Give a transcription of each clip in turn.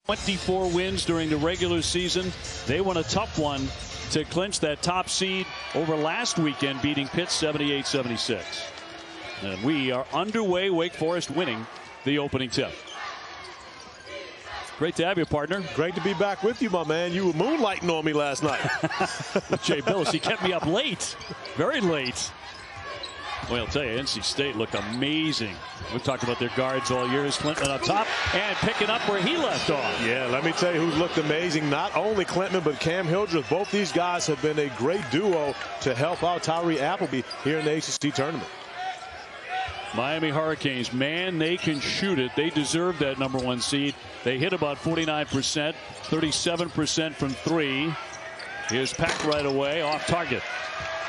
24 wins during the regular season. They won a tough one to clinch that top seed over last weekend, beating Pitt 78-76. And we are underway. Wake Forest winning the opening tip. Great to have you, partner. Great to be back with you, my man. You were moonlighting on me last night. Jay Billis, he kept me up late, very late. Well, I'll tell you, NC State looked amazing. We've talked about their guards all year. Is Clinton up top and picking up where he left off. Yeah, let me tell you who's looked amazing. Not only Clinton, but Cam Hildreth. Both these guys have been a great duo to help out Tyree Appleby here in the ACC tournament. Miami Hurricanes, man, they can shoot it. They deserve that #1 seed. They hit about 49%, 37% from three. Here's Pack right away, off target.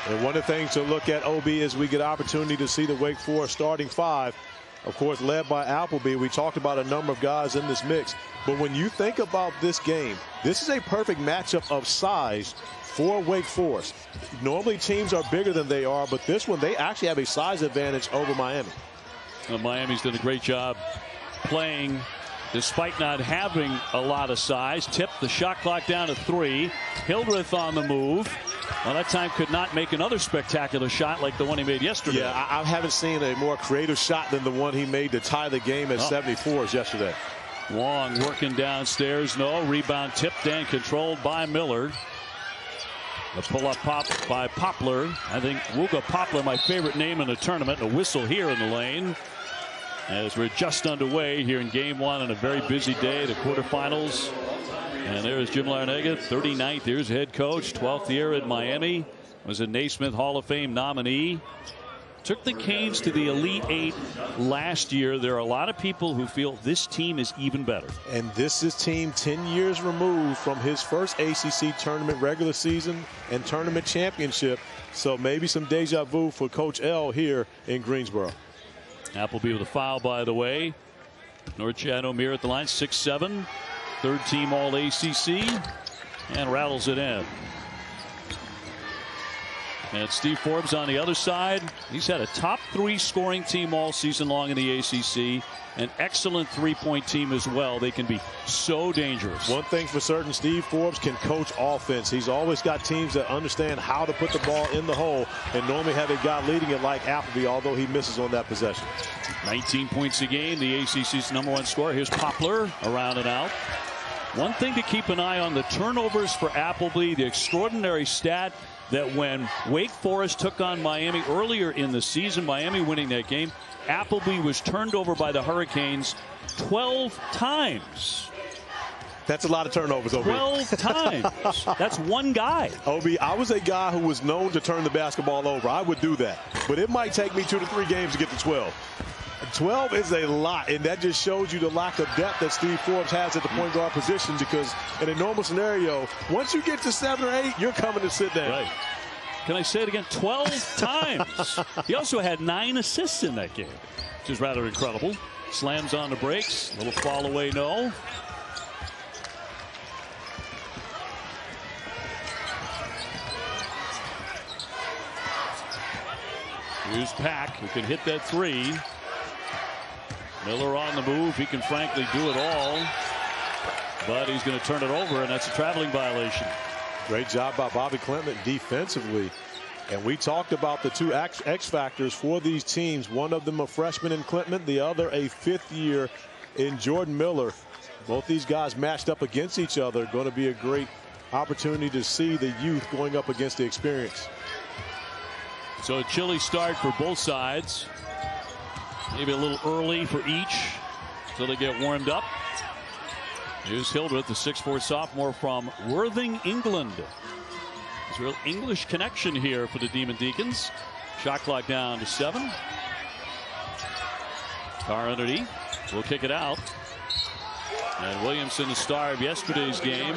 And one of the things to look at, OB, is we get opportunity to see the Wake Forest starting five. Of course, led by Appleby. We talked about a number of guys in this mix. But when you think about this game, this is a perfect matchup of size for Wake Forest. Normally teams are bigger than they are, but this one they actually have a size advantage over Miami. Well, Miami's done a great job playing despite not having a lot of size. Tipped the shot clock down to 3. Hildreth on the move. Well, that time could not make another spectacular shot like the one he made yesterday. Yeah, I haven't seen a more creative shot than the one he made to tie the game at 74s yesterday. Long working downstairs. No. Rebound tipped and controlled by Miller. The pull-up pop by Poplar. I think Wooga Poplar, my favorite name in the tournament. A whistle here in the lane. As we're just underway here in game one on a very busy day, the quarterfinals. And there's Jim Larrañaga, 39th year as head coach, 12th year at Miami. Was a Naismith Hall of Fame nominee. Took the Canes to the Elite Eight last year. There are a lot of people who feel this team is even better. And this is team 10 years removed from his first ACC tournament regular season and tournament championship. So maybe some deja vu for Coach L here in Greensboro. Appleby with a foul, by the way. North Chad O'Meara at the line, 6'7", third team All ACC, and rattles it in. And Steve Forbes on the other side. He's had a top 3 scoring team all season long in the ACC. An excellent three-point team as well. They can be so dangerous. One thing for certain, Steve Forbes can coach offense. He's always got teams that understand how to put the ball in the hole and normally have a guy leading it like Appleby, although he misses on that possession. 19 points a game, the ACC's #1 scorer. Here's Poplar around and out. One thing to keep an eye on, the turnovers for Appleby. The extraordinary stat that when Wake Forest took on Miami earlier in the season, Miami winning that game, Appleby was turned over by the Hurricanes 12 times. That's a lot of turnovers, OB. 12 times. That's one guy. OB, I was a guy who was known to turn the basketball over. I would do that. But it might take me 2 to 3 games to get to 12. 12 is a lot, and that just shows you the lack of depth that Steve Forbes has at the point guard position, because in a normal scenario, once you get to 7 or 8, you're coming to sit down. Right. Can I say it again? 12 times. He also had 9 assists in that game, which is rather incredible. Slams on the brakes. Little fall away, no. Here's Pack, who can hit that 3. Miller on the move. He can frankly do it all, but he's going to turn it over, and that's a traveling violation. Great job by Bobby Clement defensively. And we talked about the 2 X factors for these teams. One of them a freshman in Clement, the other a 5th year in Jordan Miller. Both these guys matched up against each other. Going to be a great opportunity to see the youth going up against the experience. So a chilly start for both sides. Maybe a little early for each until they get warmed up. Here's Hildreth, the 6'4" sophomore from Worthing, England. There's a real English connection here for the Demon Deacons. Shot clock down to 7. Carr underneath. Will kick it out. And Williamson, the star of yesterday's game.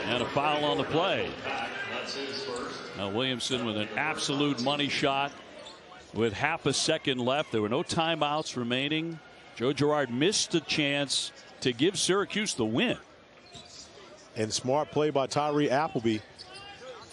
And a foul on the play. Now Williamson with an absolute money shot. With half a second left, there were no timeouts remaining. Joe Girard missed a chance to give Syracuse the win. And smart play by Tyree Appleby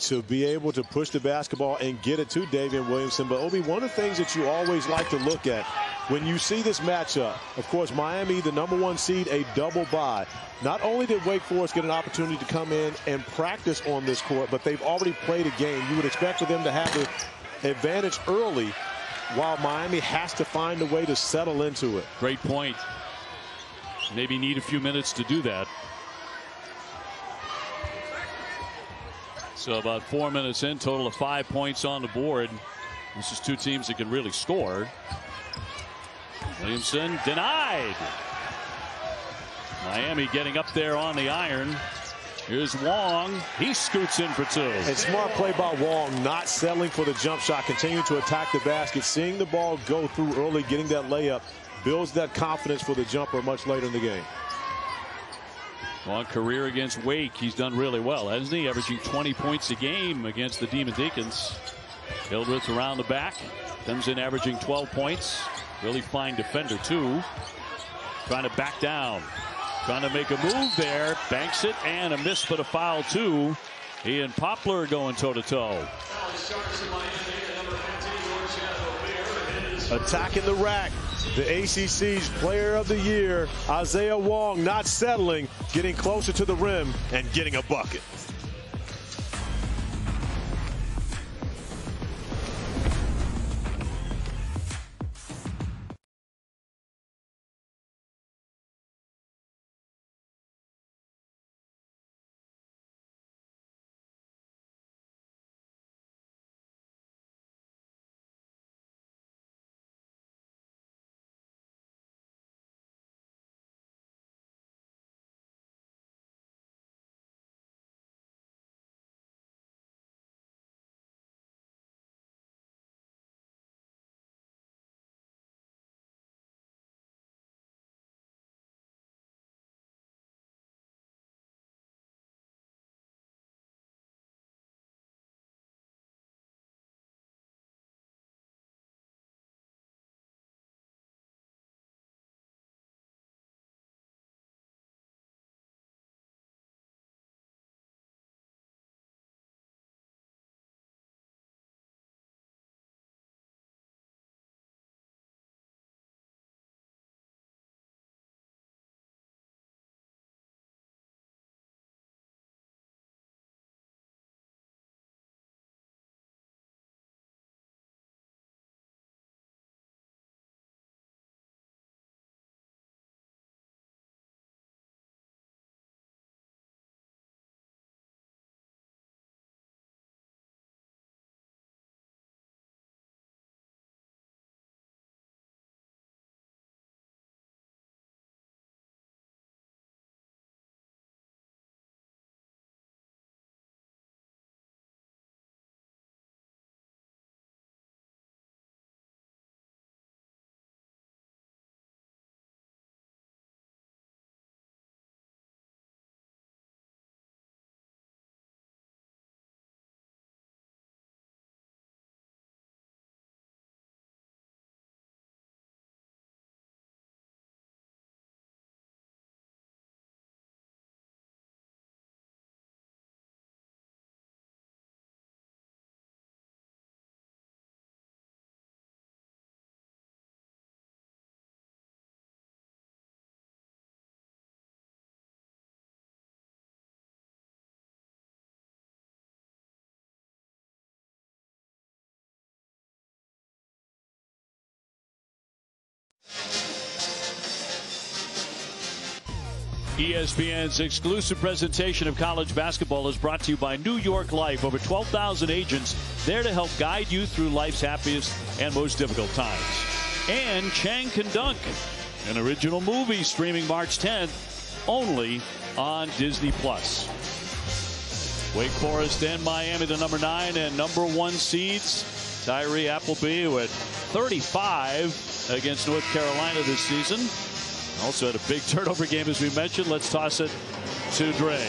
to be able to push the basketball and get it to Daivien Williamson. But Obi, one of the things that you always like to look at when you see this matchup, of course, Miami, the #1 seed, a double bye. Not only did Wake Forest get an opportunity to come in and practice on this court, but they've already played a game. You would expect for them to have the advantage early, while Miami has to find a way to settle into it. Great point. Maybe need a few minutes to do that. So about 4 minutes in, total of 5 points on the board. This is two teams that can really score. Williamson denied. Miami getting up there on the iron. Here's Wong. He scoots in for two. And smart play by Wong, not settling for the jump shot, continuing to attack the basket, seeing the ball go through early, getting that layup, builds that confidence for the jumper much later in the game. Long career against Wake, he's done really well, hasn't he? Averaging 20 points a game against the Demon Deacons. Hildreth around the back, comes in averaging 12 points. Really fine defender too. Trying to back down. Trying to make a move there. Banks it, and a miss, but a foul too. He and Poplar going toe-to-toe. Attacking the rack. The ACC's Player of the Year, Isaiah Wong, not settling, getting closer to the rim and getting a bucket. ESPN's exclusive presentation of college basketball is brought to you by New York Life. Over 12,000 agents there to help guide you through life's happiest and most difficult times. And Chang Can Dunk, an original movie streaming March 10th only on Disney+. Wake Forest and Miami, the #9 and #1 seeds. Tyree Appleby with 35 against North Carolina this season. Also had a big turnover game, as we mentioned. Let's toss it to Dre.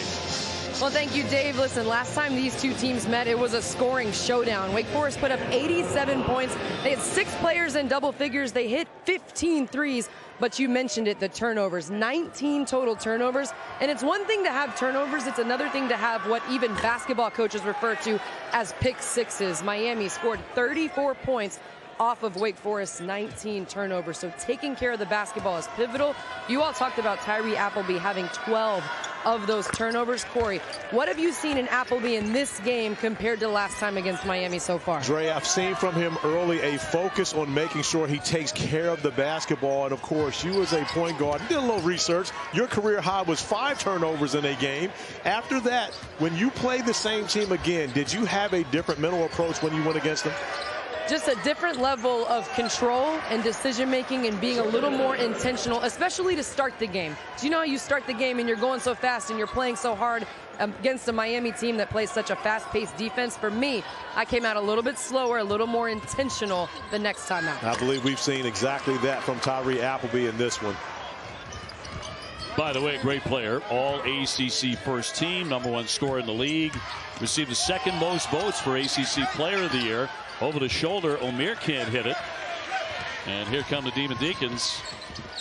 Well, thank you, Dave. Listen, last time these two teams met, it was a scoring showdown. Wake Forest put up 87 points. They had 6 players in double figures. They hit 15 threes. But you mentioned it, the turnovers, 19 total turnovers. And it's one thing to have turnovers. It's another thing to have what even basketball coaches refer to as pick sixes. Miami scored 34 points off of Wake Forest's 19 turnovers. So taking care of the basketball is pivotal. You all talked about Tyree Appleby having 12 of those turnovers. Corey, what have you seen in Appleby in this game compared to last time against Miami so far? Dre, I've seen from him early a focus on making sure he takes care of the basketball. And, of course, you as a point guard, did a little research. Your career high was 5 turnovers in a game. After that, when you play the same team again, did you have a different mental approach when you went against them? Just a different level of control and decision-making and being a little more intentional, especially to start the game. Do you know how you start the game and you're going so fast and you're playing so hard against a Miami team that plays such a fast-paced defense? For me, I came out a little bit slower, a little more intentional the next time out. I believe we've seen exactly that from Tyree Appleby in this one. By the way, great player, all ACC first team, #1 scorer in the league, received the second most votes for ACC player of the year. Over the shoulder, Omer can't hit it. And here come the Demon Deacons.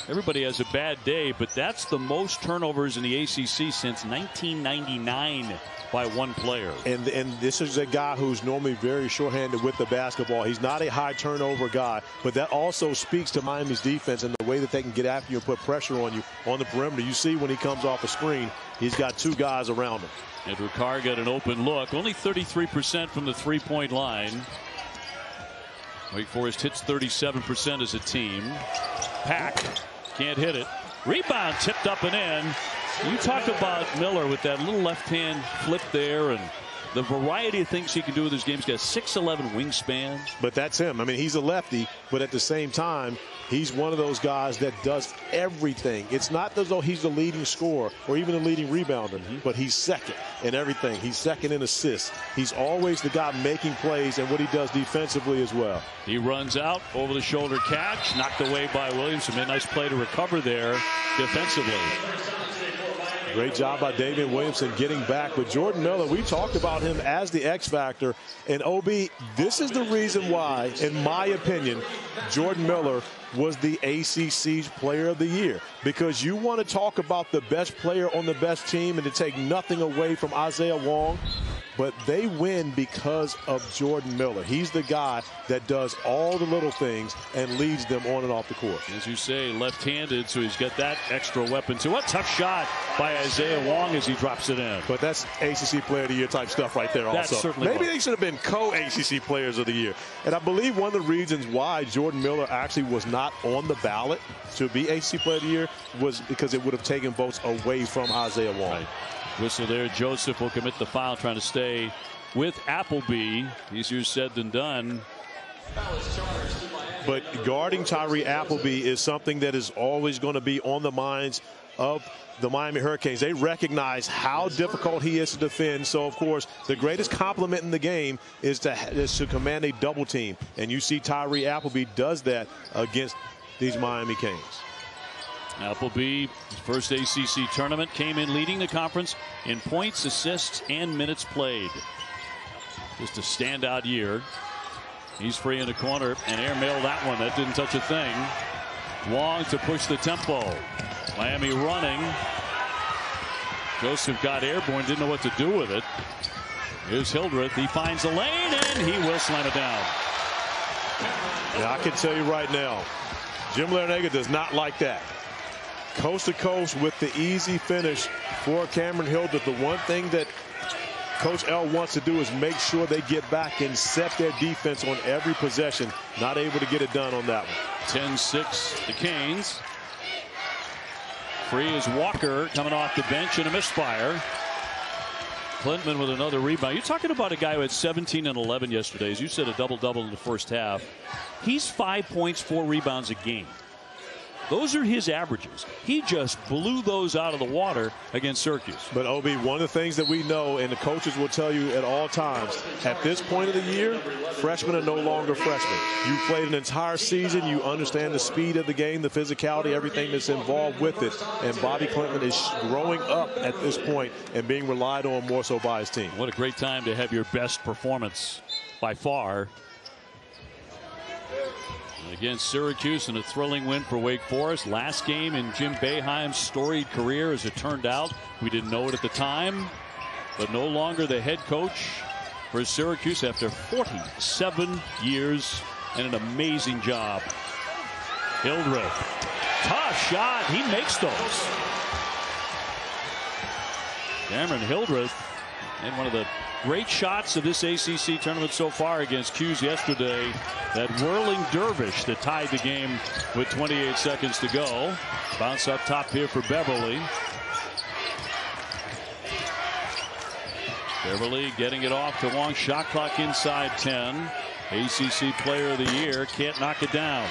Everybody has a bad day, but that's the most turnovers in the ACC since 1999 by one player. And this is a guy who's normally very shorthanded with the basketball. He's not a high turnover guy, but that also speaks to Miami's defense and the way that they can get after you and put pressure on you on the perimeter. You see when he comes off a screen, he's got 2 guys around him. Andrew Carr got an open look. Only 33% from the three-point line. Wake Forest hits 37% as a team. Pack can't hit it. Rebound tipped up and in. You talk about Miller with that little left hand flip there and the variety of things he can do with his game. He's got 6'11" wingspan. But that's him. I mean, he's a lefty, but at the same time, he's one of those guys that does everything. It's not as though he's the leading scorer or even the leading rebounder, but he's second in everything. He's second in assists. He's always the guy making plays and what he does defensively as well. He runs out, over the shoulder catch, knocked away by Williamson. A nice play to recover there defensively. Great job by Daivien Williamson getting back. But Jordan Miller, we talked about him as the X factor. And OB, this is the reason why, in my opinion, Jordan Miller was the ACC's player of the year. Because you want to talk about the best player on the best team and to take nothing away from Isaiah Wong. But they win because of Jordan Miller. He's the guy that does all the little things and leads them on and off the court. As you say, left-handed, so he's got that extra weapon too. What tough shot by Isaiah Wong as he drops it in. But that's ACC Player of the Year type stuff right there also. Certainly Maybe they should have been co-ACC Players of the Year. And I believe one of the reasons why Jordan Miller actually was not on the ballot to be ACC Player of the Year was because it would have taken votes away from Isaiah Wong. Right. Whistle there. Joseph will commit the foul, trying to stay with Appleby. Easier said than done. But guarding Tyree Appleby is something that is always going to be on the minds of the Miami Hurricanes. They recognize how difficult he is to defend. So, of course, the greatest compliment in the game is to command a double team. And you see Tyree Appleby does that against these Miami Canes. Appleby, his first ACC tournament, came in leading the conference in points, assists, and minutes played. Just a standout year. He's free in the corner and airmailed that one. That didn't touch a thing. Wong to push the tempo. Miami running. Joseph got airborne, didn't know what to do with it. Here's Hildreth. He finds the lane and he will slam it down. Yeah, I can tell you right now, Jim Larinaga does not like that. Coast to coast with the easy finish for Cameron Hildreth. The one thing that Coach L wants to do is make sure they get back and set their defense on every possession. Not able to get it done on that one. 10-6 the Canes. Free is Walker coming off the bench and a misfire. Clintman with another rebound. You're talking about a guy who had 17 and 11 yesterday. As you said, a double-double in the first half. He's 5 points, 4 rebounds a game. Those are his averages. He just blew those out of the water against Syracuse. But, OB, one of the things that we know, and the coaches will tell you at all times, at this point of the year, freshmen are no longer freshmen. You played an entire season. You understand the speed of the game, the physicality, everything that's involved with it. And Bobby Clintman is growing up at this point and being relied on more so by his team. What a great time to have your best performance by far against Syracuse, and a thrilling win for Wake Forest. Last game in Jim Boeheim's storied career, as it turned out. We didn't know it at the time, but no longer the head coach for Syracuse after 47 years and an amazing job. Hildreth, tough shot. He makes those. Cameron Hildreth, and one of the great shots of this ACC tournament so far against Hughes yesterday. That whirling dervish that tied the game with 28 seconds to go. Bounce up top here for Beverly. Beverly getting it off to Wong. Shot clock inside 10. ACC Player of the Year can't knock it down.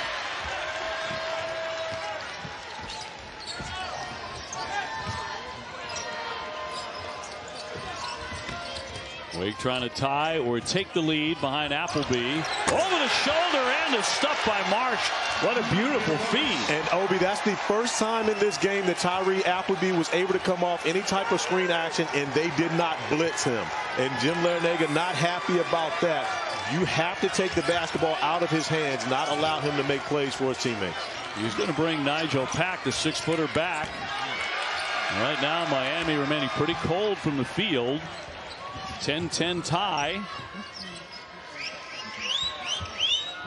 Wake trying to tie or take the lead behind Appleby. Over the shoulder and the stuff by Marsh. What a beautiful feed. And Obi, that's the first time in this game that Tyree Appleby was able to come off any type of screen action, and they did not blitz him. And Jim Larinaga not happy about that. You have to take the basketball out of his hands, not allow him to make plays for his teammates. He's going to bring Nigel Pack, the 6-footer, back. Right now, Miami remaining pretty cold from the field. 10-10 tie.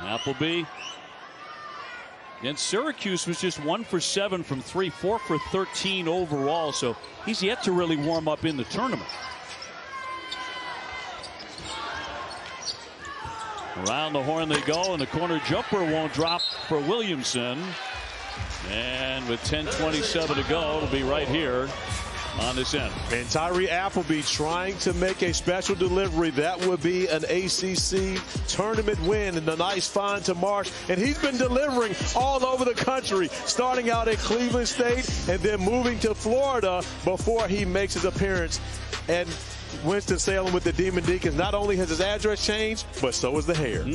Appleby against Syracuse was just 1 for 7 from 3, 4 for 13 overall, so he's yet to really warm up in the tournament. Around the horn they go, and the corner jumper won't drop for Williamson. And with 10:27 to go, it'll be right here on this end. And Tyree Appleby trying to make a special delivery. That would be an ACC tournament win, and a nice find to Marsh. And he's been delivering all over the country, starting out at Cleveland State and then moving to Florida before he makes his appearance at Winston-Salem with the Demon Deacons. Not only has his address changed, but so has the hair.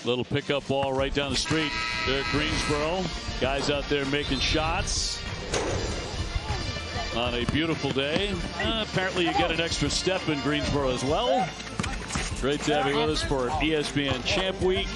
Little pickup ball right down the street there at Greensboro. Guys out there making shots on a beautiful day. Apparently you get an extra step in Greensboro as well. Great to have you with us for ESPN Champ Week.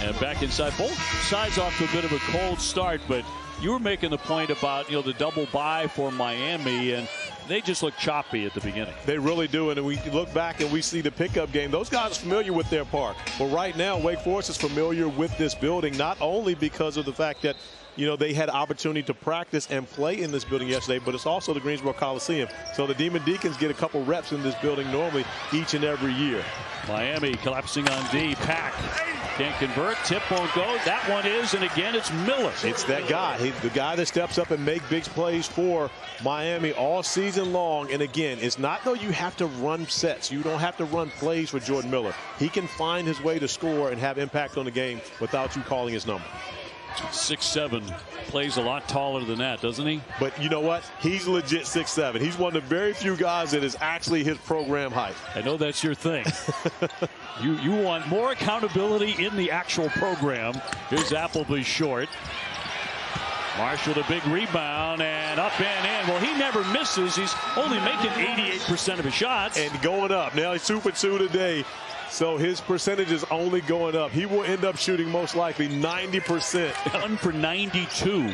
And back inside, both sides off to a bit of a cold start, but you were making the point about, the double bye for Miami, and they just look choppy at the beginning. They really do, and we look back and we see the pickup game. Those guys are familiar with their park. But right now, Wake Forest is familiar with this building, not only because of the fact that they had opportunity to practice and play in this building yesterday, but it's also the Greensboro Coliseum. So the Demon Deacons get a couple reps in this building normally each and every year. Miami collapsing on D. Pack can't convert. Tip won't go. That one is, and again, it's Miller. It's that guy. The guy that steps up and make big plays for Miami all season long. And again, it's not though you have to run sets. You don't have to run plays for Jordan Miller. He can find his way to score and have impact on the game without you calling his number. 6'7", plays a lot taller than that, doesn't he? But you know what? He's legit 6'7". He's one of the very few guys that is actually his program height. I know that's your thing. you want more accountability in the actual program. Here's Appleby short. Marsh with a big rebound and up and in. Well, he never misses. He's only making 88% of his shots. And going up. Now he's 2 for 2 today. So his percentage is only going up. He will end up shooting most likely 90%. 1 for 92.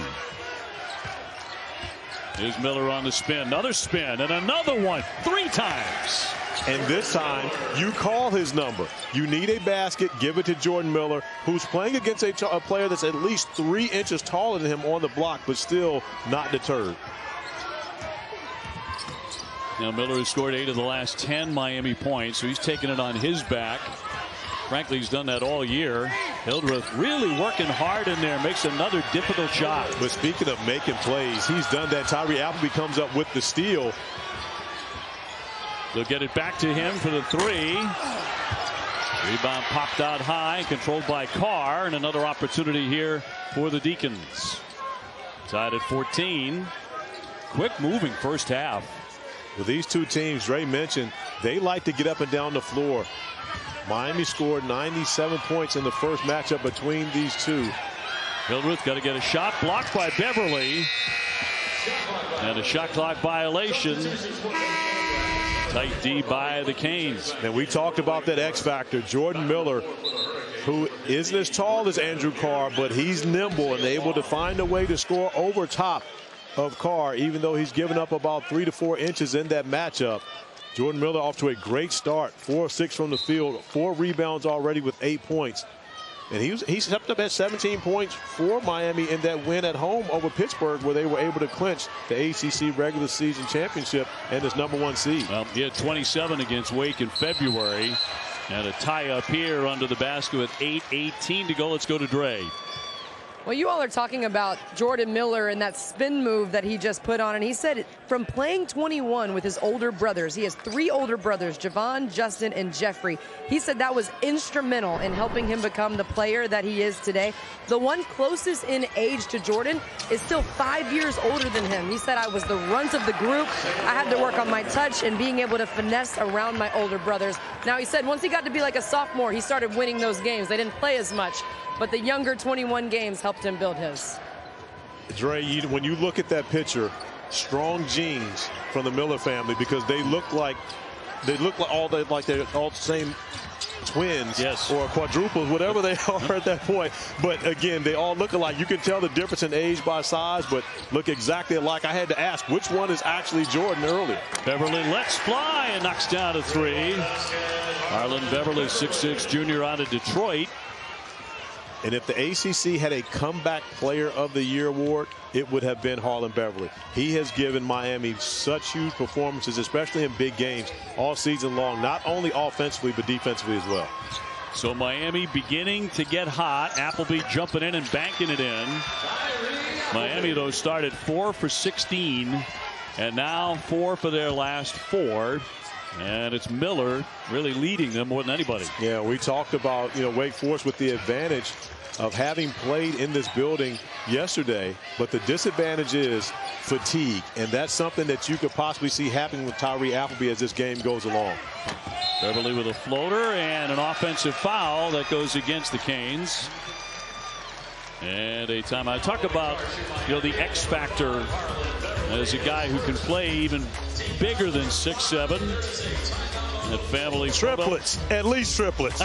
Here's Miller on the spin. Another spin and another one. 3 times. And this time, you call his number. You need a basket. Give it to Jordan Miller, who's playing against a player that's at least 3 inches taller than him on the block, but still not deterred. Now Miller has scored 8 of the last 10 Miami points, so he's taking it on his back. Frankly, he's done that all year. Hildreth really working hard in there, makes another difficult shot. But speaking of making plays, he's done that. Tyree Appleby comes up with the steal. They'll get it back to him for the 3. Rebound popped out high, controlled by Carr, and another opportunity here for the Deacons. Tied at 14. Quick moving first half. With these two teams, Dre mentioned, they like to get up and down the floor. Miami scored 97 points in the first matchup between these two. Hildreth got to get a shot blocked by Beverly. And a shot clock violation. Tight D by the Canes. And we talked about that X factor, Jordan Miller, who isn't as tall as Andrew Carr, but he's nimble and able to find a way to score over top of Carr, even though he's given up about 3 to 4 inches in that matchup. Jordan Miller off to a great start, 4 of 6 from the field, 4 rebounds already with 8 points. And he stepped up at 17 points for Miami in that win at home over Pittsburgh, where they were able to clinch the ACC regular season championship and his #1 seed. Well, he had 27 against Wake in February, and a tie up here under the basket with 8:18 to go. Let's go to Dre. Well, you all are talking about Jordan Miller and that spin move that he just put on. And he said from playing 21 with his older brothers, he has 3 older brothers, Javon, Justin, and Jeffrey. He said that was instrumental in helping him become the player that he is today. The one closest in age to Jordan is still 5 years older than him. He said, I was the runt of the group. I had to work on my touch and being able to finesse around my older brothers. Now, he said once he got to be like a sophomore, he started winning those games. They didn't play as much, but the younger 21 games helped him build his. Dre, when you look at that picture, strong genes from the Miller family, because they look like they're all the same twins, yes, or quadruples, whatever they are at that point. But again, they all look alike. You can tell the difference in age by size, but look exactly alike. I had to ask which one is actually Jordan earlier. Beverly lets fly and knocks down a 3. Harlan Beverly, 6'6" junior out of Detroit. And if the ACC had a comeback player of the year award, it would have been Harlan Beverly. He has given Miami such huge performances, especially in big games, all season long, not only offensively, but defensively as well. So Miami beginning to get hot. Appleby jumping in and banking it in. Miami, though, started 4 for 16, and now 4 for their last 4. And it's Miller really leading them more than anybody. Yeah, we talked about, Wake Forest with the advantage of having played in this building yesterday, but the disadvantage is fatigue, and that's something that you could possibly see happening with Tyree Appleby as this game goes along. Beverly with a floater and an offensive foul that goes against the Canes. And a timeout. Talk about, the X factor as a guy who can play even bigger than 6'7". That family triplets, photo. at least triplets.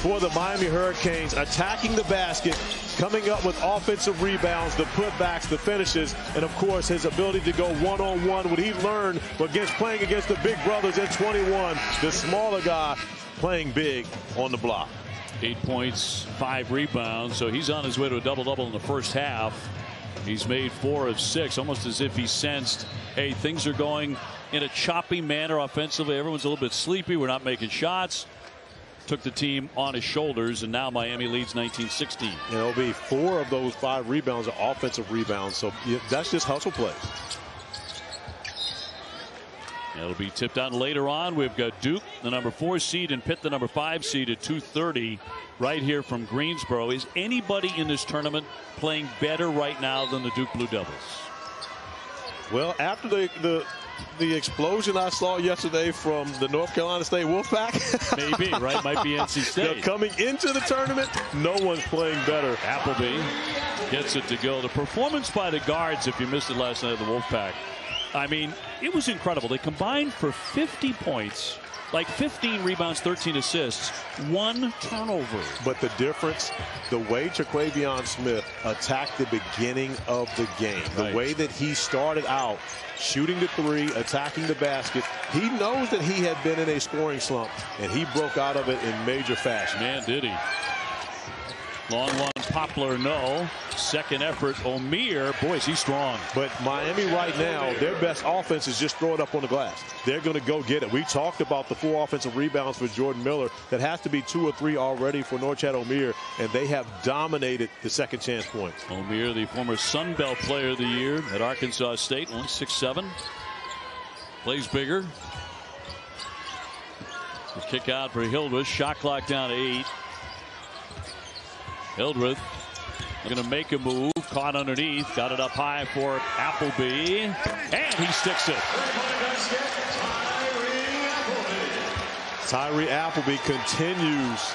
For the Miami Hurricanes, attacking the basket, coming up with offensive rebounds, the putbacks, the finishes, and of course his ability to go one-on-one, what he learned playing against the big brothers at 21, the smaller guy playing big on the block. 8 points, 5 rebounds, so he's on his way to a double-double in the first half. He's made 4 of 6, almost as if he sensed, hey, things are going in a choppy manner offensively. Everyone's a little bit sleepy. We're not making shots. Took the team on his shoulders, and now Miami leads 19-16. And it'll be 4 of those 5 rebounds are offensive rebounds, so that's just hustle plays. It'll be tipped on later on. We've got Duke, the number 4 seed, and Pitt, the number 5 seed, at 2:30 right here from Greensboro. Is anybody in this tournament playing better right now than the Duke Blue Devils? Well, after the explosion I saw yesterday from the North Carolina State Wolfpack. Maybe, right? Might be NC State. Coming into the tournament, no one's playing better. Appleby gets it to go. The performance by the guards, if you missed it last night, of the Wolfpack, I mean, it was incredible. They combined for 50 points, like 15 rebounds, 13 assists, 1 turnover. But the difference, the way Traquavion Smith attacked the beginning of the game, the way that he started out, shooting the 3, attacking the basket, he knows that he had been in a scoring slump, and he broke out of it in major fashion. Man, did he. Long one, Poplar, no. Second effort, O'Meara. Boy, is he strong. But Miami right now, their best offense is just throw it up on the glass. They're going to go get it. We talked about the 4 offensive rebounds for Jordan Miller. That has to be 2 or 3 already for Norchad O'Meara, and they have dominated the second chance points. O'Meara, the former Sun Belt Player of the Year at Arkansas State, only 6'7". Plays bigger. The kick out for Hildreth. Shot clock down to 8. Hildreth going to make a move. Caught underneath. Got it up high for Appleby. And he sticks it. Tyree Appleby continues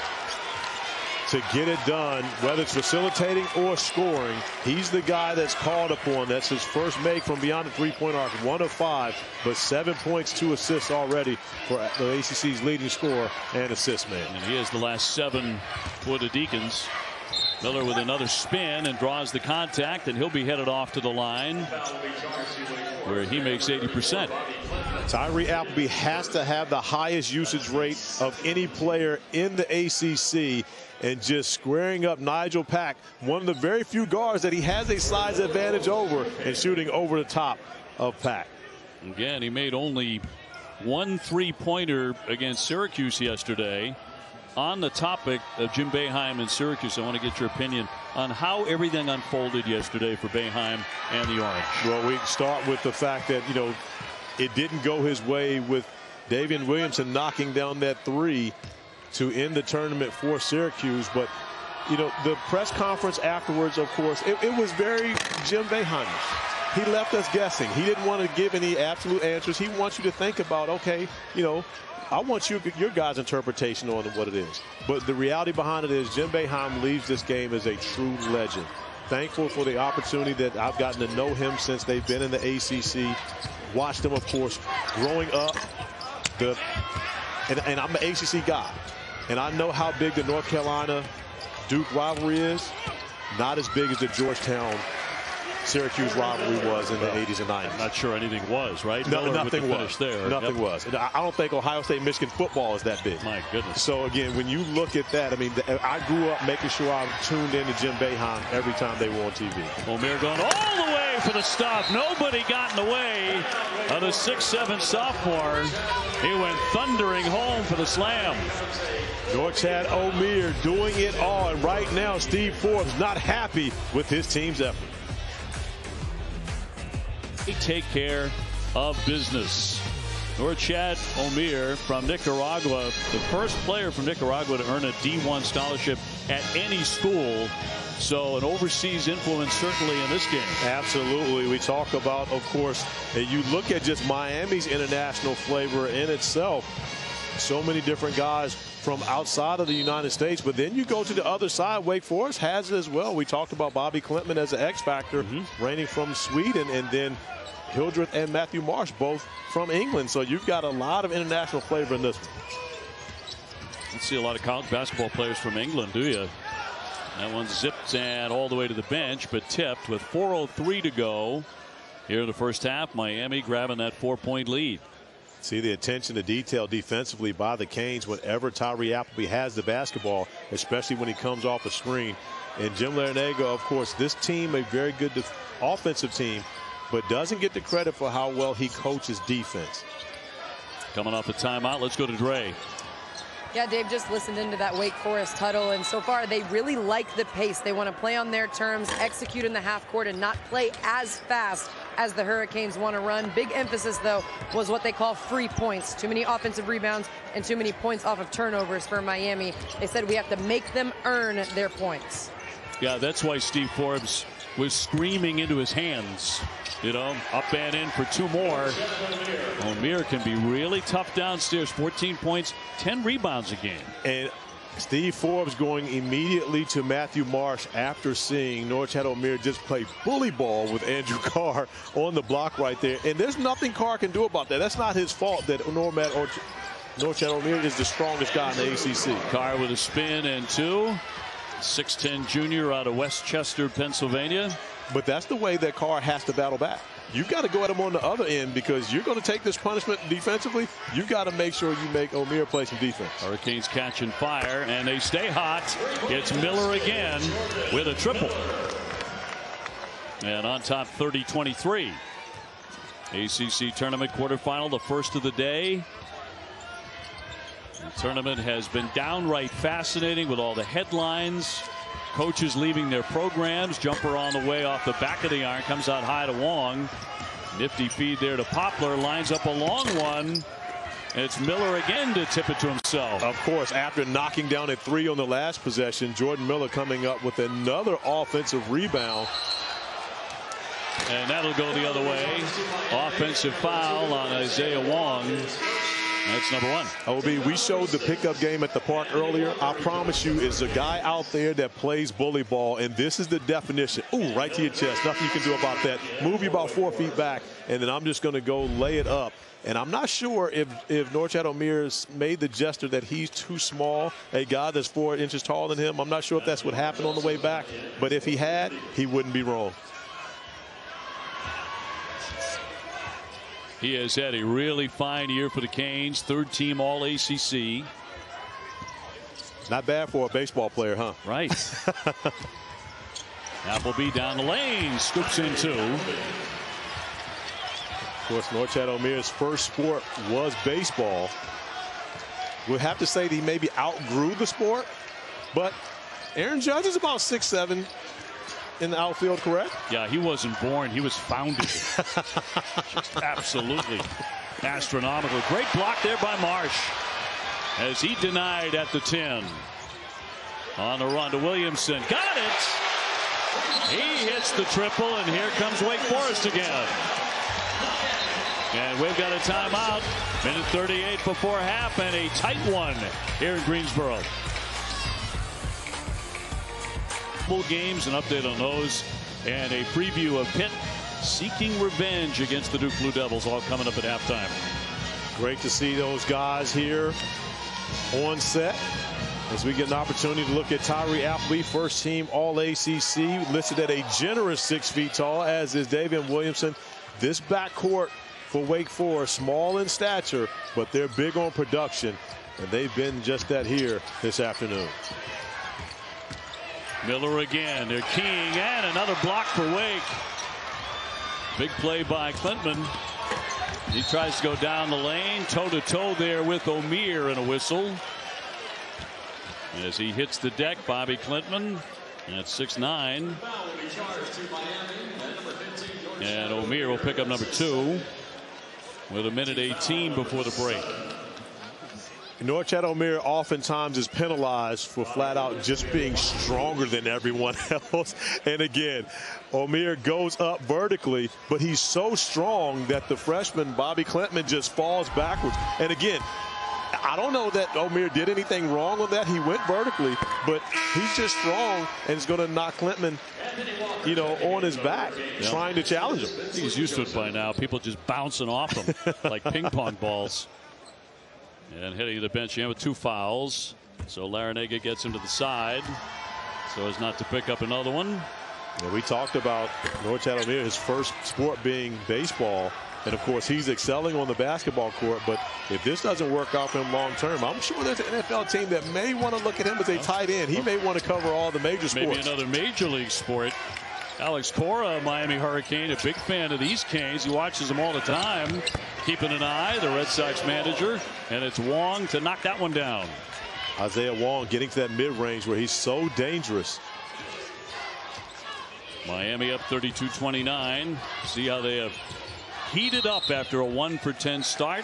to get it done, whether it's facilitating or scoring. He's the guy that's called upon. That's his first make from beyond the 3-point arc. 1 of 5, but 7 points, 2 assists already for the ACC's leading scorer and assist man. And he has the last 7 for the Deacons. Miller with another spin and draws the contact, and he'll be headed off to the line where he makes 80%. Tyree Appleby has to have the highest usage rate of any player in the ACC, and just squaring up Nigel Pack, one of the very few guards that he has a size advantage over, and shooting over the top of Pack. Again, he made only 1 3-pointer against Syracuse yesterday. On the topic of Jim Boeheim and Syracuse, I want to get your opinion on how everything unfolded yesterday for Boeheim and the Orange. Well, we start with the fact that, you know, it didn't go his way with Daivien Williamson knocking down that 3 to end the tournament for Syracuse. But, you know, the press conference afterwards, of course, it was very Jim Boeheim. He left us guessing. He didn't want to give any absolute answers. He wants you to think about, okay, you know, I want your guys' interpretation on what it is. But the reality behind it is Jim Boeheim leaves this game as a true legend. Thankful for the opportunity that I've gotten to know him since they've been in the ACC. Watched him, of course, growing up. And I'm an ACC guy. And I know how big the North Carolina-Duke rivalry is. Not as big as the Georgetown-Syracuse rivalry was in the 80s and 90s. I'm not sure anything was, right? No, nothing was. There. Nothing was. I don't think Ohio State-Michigan football is that big. My goodness. So, again, when you look at that, I mean, I grew up making sure I tuned in to Jim Boeheim every time they were on TV. O'Meara going all the way for the stop. Nobody got in the way of the 6'7" sophomore. He went thundering home for the slam. Norchad O'Meara doing it all. And right now, Steve Forbes not happy with his team's effort. They take care of business. Norchad O'Meara from Nicaragua, the first player from Nicaragua to earn a D1 scholarship at any school. So an overseas influence certainly in this game. Absolutely. We talk about, of course, you look at just Miami's international flavor in itself. So many different guys from outside of the United States. But then you go to the other side, Wake Forest has it as well. We talked about Bobby Klintman as an X factor, reigning from Sweden, and then Hildreth and Matthew Marsh both from England. So you've got a lot of international flavor in this one. Don't see a lot of college basketball players from England, do you? That one zipped and all the way to the bench, but tipped with 4:03 to go here in the first half. Miami grabbing that 4-point lead. See the attention to detail defensively by the Canes whenever Tyree Appleby has the basketball, especially when he comes off a screen. And Jim Larinaga, of course, this team, a very good offensive team, but doesn't get the credit for how well he coaches defense. Coming off the timeout, let's go to Dre. Yeah, Dave just listened into that Wake Forest huddle, and so far they really like the pace. They want to play on their terms, execute in the half court, and not play as fast as the Hurricanes want to run. Big emphasis, though, was what they call free points. Too many offensive rebounds and too many points off of turnovers for Miami. They said we have to make them earn their points. Yeah, that's why Steve Forbes was screaming into his hands. You know, up and in for 2 more. Omier can be really tough downstairs. 14 points, 10 rebounds a game. And Steve Forbes going immediately to Matthew Marsh after seeing Norchad Omier just play bully ball with Andrew Carr on the block right there. And there's nothing Carr can do about that. That's not his fault that Norchad Omier is the strongest guy in the ACC. Carr with a spin and 2. 6'10" junior out of Westchester, Pennsylvania. But that's the way that Carr has to battle back. You've got to go at him on the other end because you're going to take this punishment defensively. You've got to make sure you make Omier play some defense. Hurricanes catching fire, and they stay hot. It's Miller again with a triple. And on top, 30-23. ACC tournament quarterfinal, the first of the day. The tournament has been downright fascinating with all the headlines. Coaches leaving their programs. Jumper on the way off the back of the iron. Comes out high to Wong. Nifty feed there to Poplar. Lines up a long one. It's Miller again to tip it to himself. Of course, after knocking down a 3 on the last possession, Jordan Miller coming up with another offensive rebound. And that'll go the other way. Offensive foul on Isaiah Wong. That's number 1. OB, we showed the pickup game at the park earlier. I promise you, is a guy out there that plays bully ball, and this is the definition. Ooh, right to your chest. Nothing you can do about that. Move you about 4 feet back, and then I'm just going to go lay it up. And I'm not sure if Norchad Omir's made the gesture that he's too small, a guy that's 4 inches taller than him. I'm not sure if that's what happened on the way back, but if he had, he wouldn't be wrong. He has had a really fine year for the Canes. 3rd team All ACC. Not bad for a baseball player, huh? Right. Appleby down the lane. Scoops in 2. Of course, Norchad Omir's first sport was baseball. We'll have to say that he maybe outgrew the sport, but Aaron Judge is about 6'7". in the outfield, correct? Yeah, he wasn't born. He was founded. Just absolutely astronomical. Great block there by Marsh as he denied at the 10. On the run to Williamson. Got it. He hits the triple, and here comes Wake Forest again. And we've got a timeout. Minute 38 before half, and a tight one here in Greensboro. Games, an update on those, and a preview of Pitt seeking revenge against the Duke Blue Devils, all coming up at halftime. Great to see those guys here on set as we get an opportunity to look at Tyree Appleby, first team All ACC, listed at a generous 6 feet tall, as is Daivien Williamson. This backcourt for Wake Forest, small in stature, but they're big on production, and they've been just that here this afternoon. Miller again. They're keying, and another block for Wake. Big play by Klintman. He tries to go down the lane, toe-to-toe there with Omier, and a whistle. As he hits the deck, Bobby Klintman at 6'9". And Omier will pick up number 2 with a minute 18 before the break. Norchad Omier oftentimes is penalized for flat out just being stronger than everyone else. And again, Omier goes up vertically, but he's so strong that the freshman Bobby Klintman just falls backwards. And again, I don't know that Omier did anything wrong on that. He went vertically, but he's just strong and is going to knock Klintman, you know, on his back, trying to challenge him. I think he's used to it by now. People just bouncing off him like ping pong balls. And hitting the bench again with 2 fouls. So Larrañaga gets him to the side so as not to pick up another one. Yeah, we talked about Norchad Omier, his first sport being baseball. And, of course, he's excelling on the basketball court. But if this doesn't work out for him long term, I'm sure there's an NFL team that may want to look at him as a tight end. He may want to cover all the major sports. Maybe another major league sport. Alex Cora, Miami Hurricane, a big fan of these Canes. He watches them all the time. Keeping an eye, the Red Sox manager. And it's Wong to knock that one down. Isaiah Wong getting to that mid-range where he's so dangerous. Miami up 32-29. See how they have heated up after a 1-for-10 start.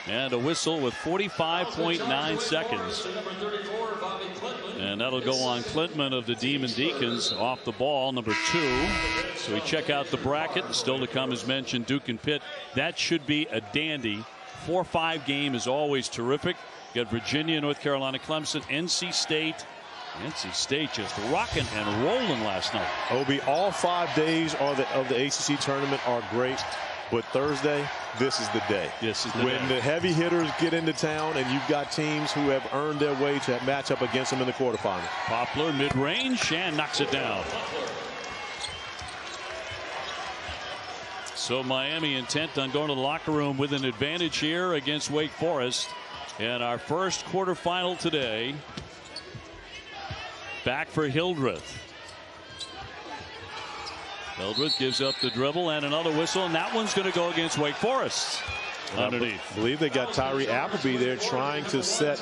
And a whistle with 45.9 seconds. And that'll go on Klintman of the Demon Deacons off the ball, number 2. So we check out the bracket. Still to come, as mentioned, Duke and Pitt. That should be a dandy. 4-5 game is always terrific. You got Virginia, North Carolina, Clemson, NC State. NC State just rocking and rolling last night. Obi, all 5 days of the ACC tournament are great. But Thursday, this is the day. This is the when day. the heavy hitters get into town and you've got teams who have earned their way to match up against them in the quarterfinals. Poplar mid-range and knocks it down. So Miami intent on going to the locker room with an advantage here against Wake Forest. And our first quarterfinal today. Back for Hildreth. Hildreth gives up the dribble and another whistle, and that one's going to go against Wake Forest. Underneath. I believe they got Tyree Appleby there trying to set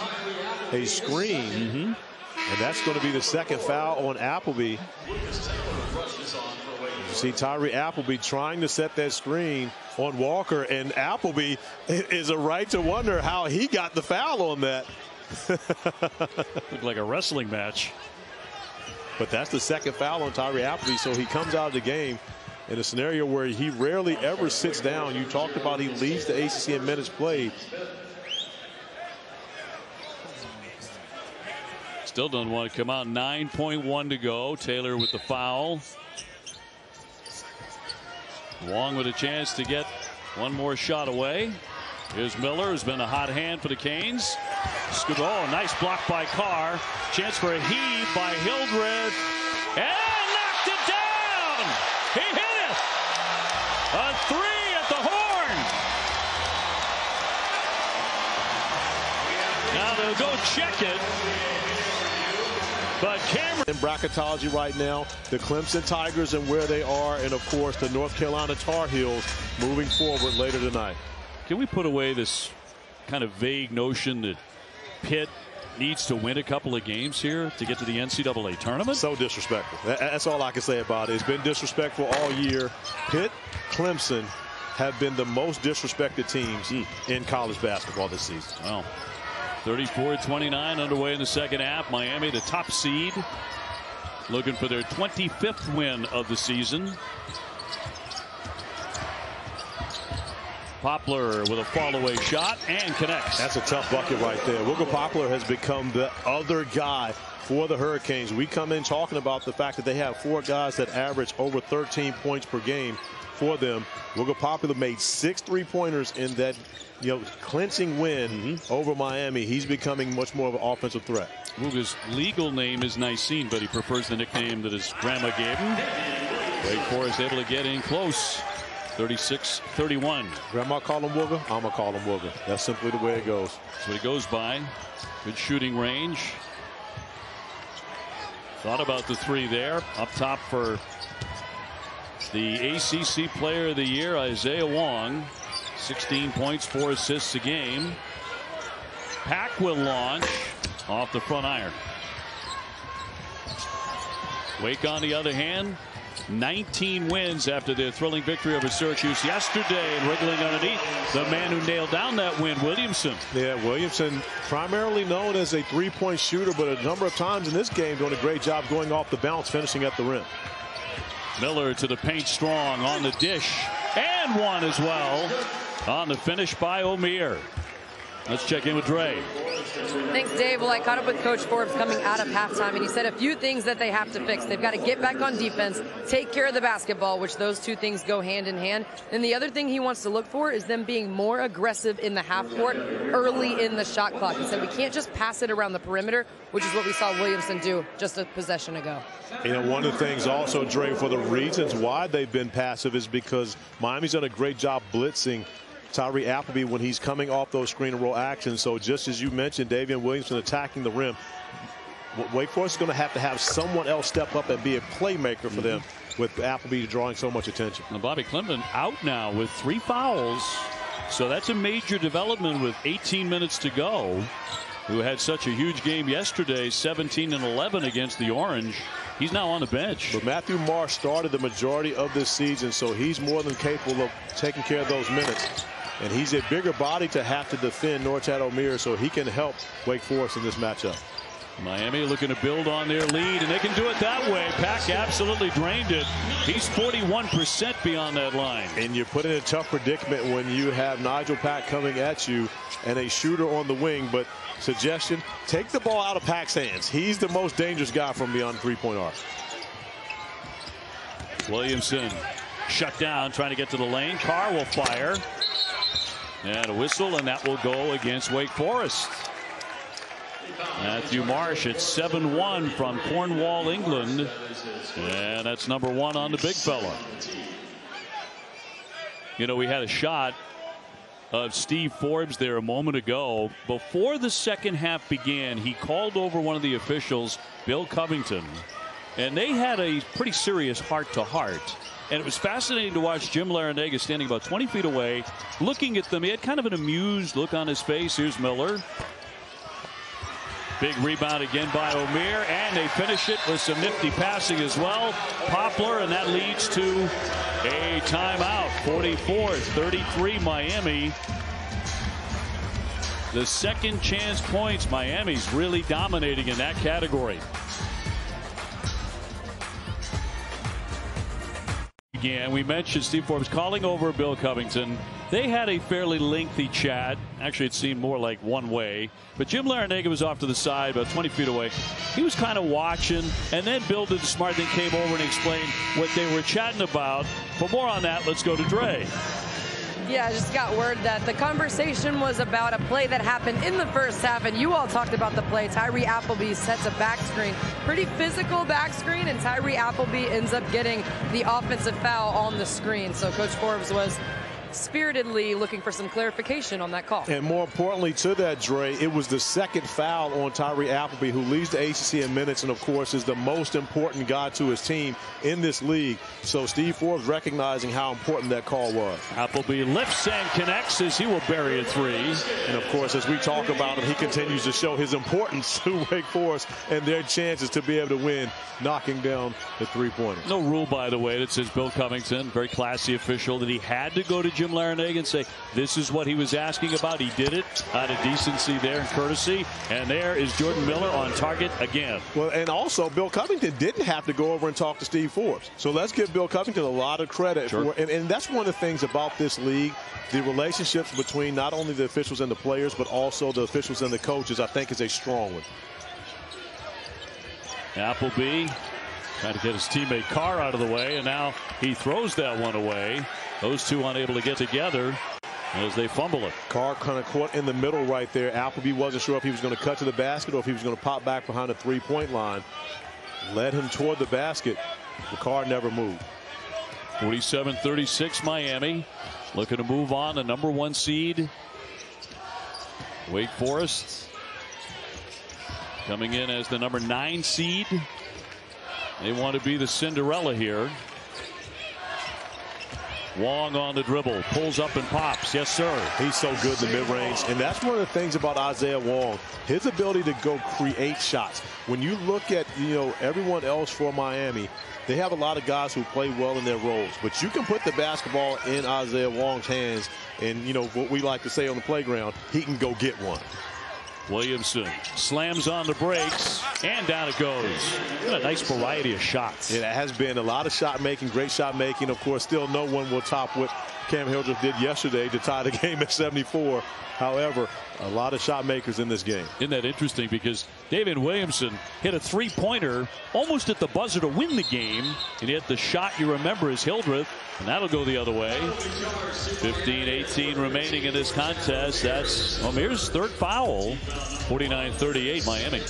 a screen. And that's going to be the second foul on Appleby. You see Tyree Appleby trying to set that screen on Walker, and Appleby is a right to wonder how he got the foul on that. Looked like a wrestling match. But that's the second foul on Tyree Appleby, so he comes out of the game in a scenario where he rarely ever sits down. You talked about he leads the ACC in minutes played. Still doesn't want to come out. 9.1 to go. Taylor with the foul. Wong with a chance to get one more shot away. Here's Miller, who's been a hot hand for the Canes. Oh, nice block by Carr. Chance for a heave by Hildreth. And knocked it down. He hit it. A 3 at the horn. Now they'll go check it. But Cameron. In bracketology right now, the Clemson Tigers and where they are, and of course the North Carolina Tar Heels moving forward later tonight. Can we put away this kind of vague notion that Pitt needs to win a couple of games here to get to the NCAA tournament? So disrespectful. That's all I can say about it. It's been disrespectful all year. Pitt, Clemson have been the most disrespected teams in college basketball this season. Well, 34-29 underway in the second half. Miami, the top seed, looking for their 25th win of the season. Poplar with a fall-away shot and connects. That's a tough bucket right there. Wiggle Poplar has become the other guy for the Hurricanes. We come in talking about the fact that they have 4 guys that average over 13 points per game for them. Wiggle Poplar made 6 3-pointers in that, clinching win over Miami. He's becoming much more of an offensive threat. Wuga's legal name is Nicene, but he prefers the nickname that his grandma gave him. Wake Forest able to get in close. 36-31. Grandma called him Wooga. I'm going to call him Wooga. That's simply the way it goes. That's what he goes by. Good shooting range. Thought about the 3 there. Up top for the ACC Player of the Year, Isaiah Wong. 16 points, 4 assists a game. Pack will launch off the front iron. Wake, on the other hand, 19 wins after their thrilling victory over Syracuse yesterday, and wriggling underneath the man who nailed down that win, Williamson. Yeah, Williamson, primarily known as a 3-point shooter, but a number of times in this game doing a great job going off the bounce, finishing at the rim. Miller to the paint strong on the dish, and one as well on the finish by Omier. Let's check in with Dre. Thanks, Dave. Well, I caught up with Coach Forbes coming out of halftime, and he said a few things that they have to fix. They've got to get back on defense, take care of the basketball, which those two things go hand in hand. And the other thing he wants to look for is them being more aggressive in the half court early in the shot clock. He said we can't just pass it around the perimeter, which is what we saw Williamson do just a possession ago. You know, one of the things also, Dre, for the reasons why they've been passive is because Miami's done a great job blitzing Tyree Appleby when he's coming off those screen and roll actions. So just as you mentioned, Daivien Williamson attacking the rim, Wake Forest is going to have someone else step up and be a playmaker for them, with Appleby drawing so much attention. Now Bobby Clemson out now with 3 fouls. So that's a major development with 18 minutes to go. Who had such a huge game yesterday, 17 and 11 against the Orange. He's now on the bench. But Matthew Marsh started the majority of this season, so he's more than capable of taking care of those minutes. And he's a bigger body to have to defend Norchad O'Meara, so he can help Wake Forest in this matchup. Miami looking to build on their lead, and they can do it that way. Pack absolutely drained it. He's 41% beyond that line. And you're put in a tough predicament when you have Nigel Pack coming at you and a shooter on the wing. But suggestion, take the ball out of Pack's hands. He's the most dangerous guy from beyond the three-point arc. Williamson shut down, trying to get to the lane. Carr will fire. And a whistle, and that will go against Wake Forest. Matthew Marsh at 7-1 from Cornwall, England. And that's number 1 on the big fella. You know, we had a shot of Steve Forbes there a moment ago. Before the second half began, he called over one of the officials, Bill Covington, and they had a pretty serious heart-to-heart. And it was fascinating to watch Jim Larrañaga standing about 20 feet away, looking at them. He had kind of an amused look on his face. Here's Miller. Big rebound again by O'Meara, and they finish it with some nifty passing as well. Poplar, and that leads to a timeout. 44-33 Miami. The second chance points, Miami's really dominating in that category. Again, we mentioned Steve Forbes calling over Bill Covington. They had a fairly lengthy chat. Actually, it seemed more like one way. But Jim Larrañaga was off to the side, about 20 feet away. He was kind of watching, and then Bill did the smart thing, came over and explained what they were chatting about. For more on that, let's go to Dre. Yeah, I just got word that the conversation was about a play that happened in the first half, and you all talked about the play. Tyree Appleby sets a back screen, pretty physical back screen, and Tyree Appleby ends up getting the offensive foul on the screen. So Coach Forbes was spiritedly looking for some clarification on that call. And more importantly to that, Dre, it was the second foul on Tyree Appleby, who leads the ACC in minutes and, of course, is the most important guy to his team in this league. So Steve Forbes recognizing how important that call was. Appleby lifts and connects as he will bury a 3. And, of course, as we talk about him, he continues to show his importance to Wake Forest and their chances to be able to win, knocking down the three-pointer. No rule, by the way, that says Bill Covington, very classy official, that he had to go to Jim Larrañaga and say this is what he was asking about. He did it out of decency there and courtesy. And there is Jordan Miller on target again. Well, and also Bill Covington didn't have to go over and talk to Steve Forbes. So let's give Bill Covington a lot of credit. Sure. And that's one of the things about this league. The relationships between not only the officials and the players, but also the officials and the coaches, I think, is a strong one. Appleby trying to get his teammate Carr out of the way, and now he throws that one away. Those two unable to get together as they fumble it. Carr kind of caught in the middle right there. Appleby wasn't sure if he was going to cut to the basket or if he was going to pop back behind the three-point line. Led him toward the basket. The Carr never moved. 47-36 Miami. Looking to move on, the number 1 seed. Wake Forest coming in as the number 9 seed. They want to be the Cinderella here. Wong on the dribble, pulls up and pops. Yes, sir. He's so good in the mid-range, and that's one of the things about Isaiah Wong, his ability to go create shots. When you look at, everyone else for Miami, they have a lot of guys who play well in their roles, but you can put the basketball in Isaiah Wong's hands, and what we like to say on the playground, he can go get one. Williamson slams on the brakes, and down it goes. What a nice variety of shots. It has been a lot of shot making, great shot making. Of course, still no one will top what Cam Hildreth did yesterday to tie the game at 74. However, a lot of shot makers in this game. Isn't that interesting? Because Daivien Williamson hit a three-pointer almost at the buzzer to win the game. And yet the shot you remember is Hildreth, and that'll go the other way. 15-18 remaining in this contest. That's Omir's third foul. 49-38 Miami.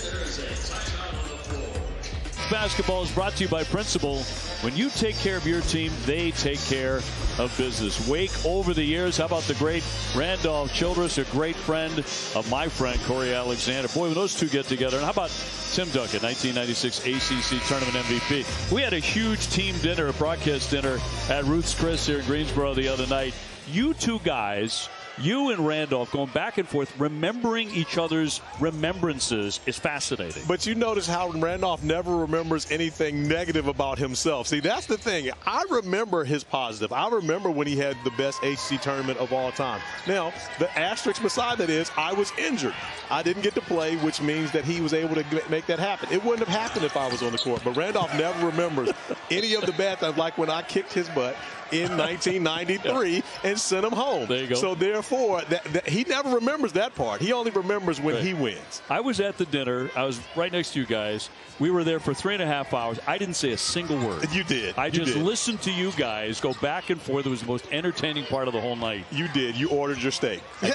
Basketball is brought to you by Principal. When you take care of your team, they take care of business. Wake over the years. How about the great Randolph Childress, a great friend of my friend Corey Alexander. Boy, when those two get together. And how about Tim Duncan, 1996 ACC Tournament MVP. We had a huge team dinner, a broadcast dinner at Ruth's Chris here in Greensboro the other night. You two guys, you and Randolph going back and forth, remembering each other's remembrances is fascinating. But you notice how Randolph never remembers anything negative about himself. See, that's the thing. I remember his positive. I remember when he had the best HC tournament of all time. Now, the asterisk beside that is I was injured. I didn't get to play, which means that he was able to make that happen. It wouldn't have happened if I was on the court. But Randolph never remembers any of the bad times, like when I kicked his butt in 1993 and sent him home. There you go. So therefore, he never remembers that part. He only remembers when he wins. I was at the dinner. I was right next to you guys. We were there for 3.5 hours. I didn't say a single word. You did. I just listened to you guys go back and forth. It was the most entertaining part of the whole night. You did. You ordered your steak. I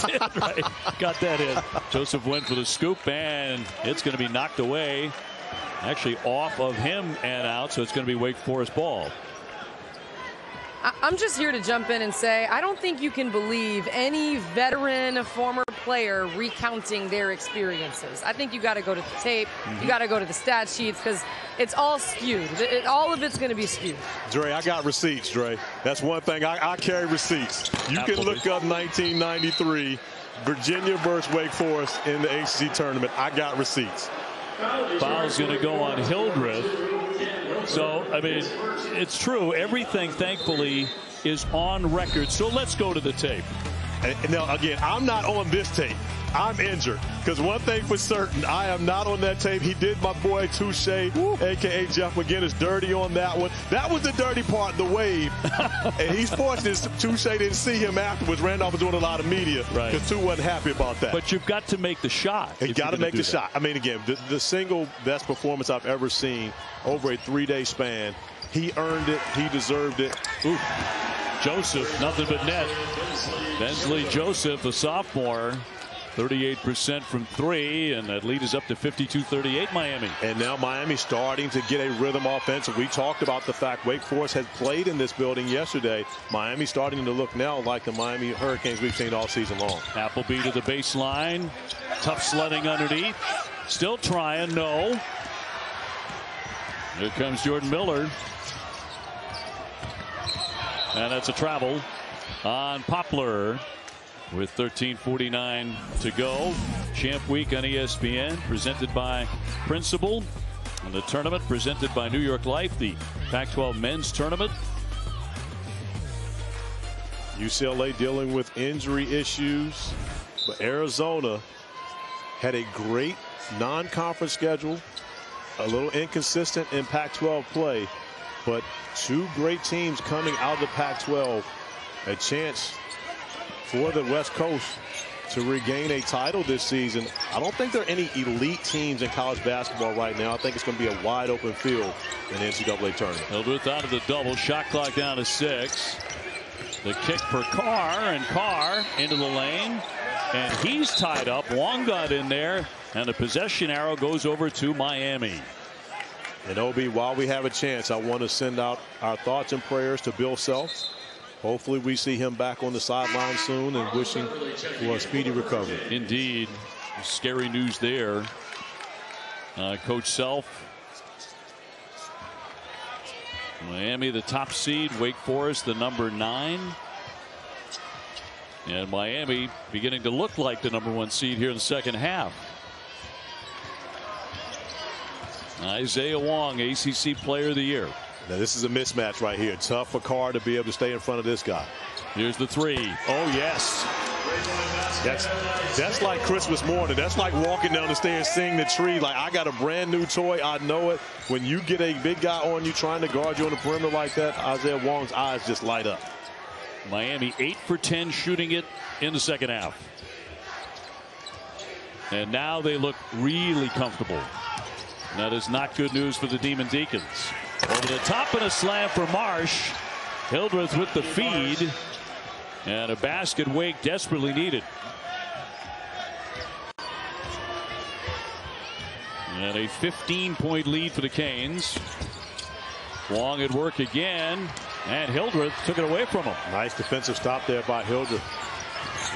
did, right. Got that in. Joseph went for the scoop, and it's going to be knocked away. Actually off of him and out, so it's going to be Wake Forest ball. I'm just here to jump in and say I don't think you can believe any veteran, former player recounting their experiences. I think you got to go to the tape. You got to go to the stat sheets because it's all skewed. All of it's going to be skewed. Dre, I got receipts, Dre. That's one thing. I carry receipts. You can look up 1993, Virginia versus Wake Forest in the ACC tournament. I got receipts. Foul's going to go on Hildreth. So, I mean, it's true. Everything, thankfully, is on record. So let's go to the tape. Now, again, I'm not on this tape. I'm injured. Because one thing for certain, I am not on that tape. He did my boy Touche, a.k.a. Jeff McGinnis, dirty on that one. That was the dirty part, the wave. And he's fortunate Touche didn't see him afterwards. Randolph was doing a lot of media because Touche wasn't happy about that. But you've got to make the shot. You got to make the shot. I mean, again, the single best performance I've ever seen over a 3-day span. He earned it. He deserved it. Ooh. Joseph, nothing but net. Bensley Joseph, the sophomore, 38% from three, and that lead is up to 52-38 Miami. And now Miami starting to get a rhythm offensive. We talked about the fact Wake Forest had played in this building yesterday. Miami starting to look now like the Miami Hurricanes we've seen all season long. Appleby to the baseline. Tough sledding underneath. Still trying, no. Here comes Jordan Miller. And that's a travel on Poplar with 13:49 to go. Champ Week on ESPN presented by Principal. And the tournament presented by New York Life, the Pac-12 men's tournament. UCLA dealing with injury issues, but Arizona had a great non-conference schedule, a little inconsistent in Pac-12 play, but two great teams coming out of the Pac-12, a chance for the West Coast to regain a title this season. I don't think there are any elite teams in college basketball right now. I think it's going to be a wide open field in the NCAA tournament. Hildreth out of the double, shot clock down to 6. The kick for Carr, and Carr into the lane, and he's tied up. Wong got in there, and the possession arrow goes over to Miami. And Obi, while we have a chance, I want to send out our thoughts and prayers to Bill Self. Hopefully we see him back on the sideline soon, and wishing for a speedy recovery. Indeed. Scary news there. Coach Self. Miami the top seed, Wake Forest the number 9. And Miami beginning to look like the number 1 seed here in the second half. Isaiah Wong, ACC Player of the Year. Now this is a mismatch right here. Tough for Carr to be able to stay in front of this guy. Here's the 3. Oh yes. That's like Christmas morning. That's like walking down the stairs seeing the tree. Like, I got a brand new toy. I know it. When you get a big guy on you trying to guard you on the perimeter like that, Isaiah Wong's eyes just light up. Miami 8 for 10 shooting it in the second half. And now they look really comfortable. And that is not good news for the Demon Deacons. Over the top and a slam for Marsh. Hildreth with the feed. And a basket Wake desperately needed. And a 15-point lead for the Canes. Wong at work again. And Hildreth took it away from him. Nice defensive stop there by Hildreth.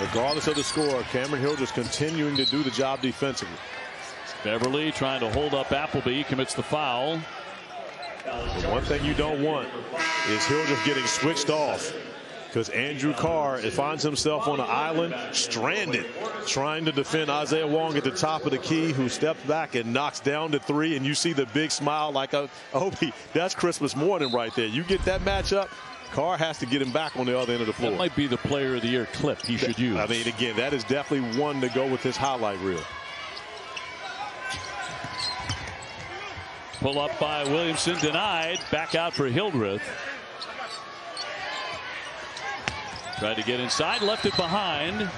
Regardless of the score, Cameron Hildreth continuing to do the job defensively. Beverly trying to hold up Appleby, commits the foul. The one thing you don't want is Hildreth getting switched off, because Andrew Carr finds himself on an island, stranded, trying to defend Isaiah Wong at the top of the key, who steps back and knocks down the three, and you see the big smile like, Obi, that's Christmas morning right there. You get that matchup, Carr has to get him back on the other end of the floor. That might be the player of the year clip he should use. I mean, again, that is definitely one to go with his highlight reel. Pull up by Williamson, denied. Back out for Hildreth. Tried to get inside, left it behind.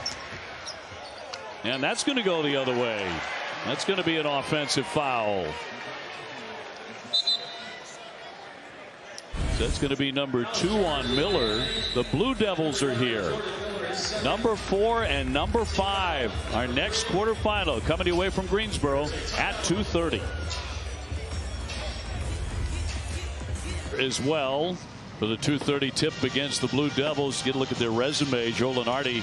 And that's going to go the other way. That's going to be an offensive foul. That's going to be number 2 on Miller. The Blue Devils are here. Number 4 and number 5. Our next quarterfinal coming away from Greensboro at 2:30. As well for the 2:30 tip against the Blue Devils. Get a look at their resume. Joe Lunardi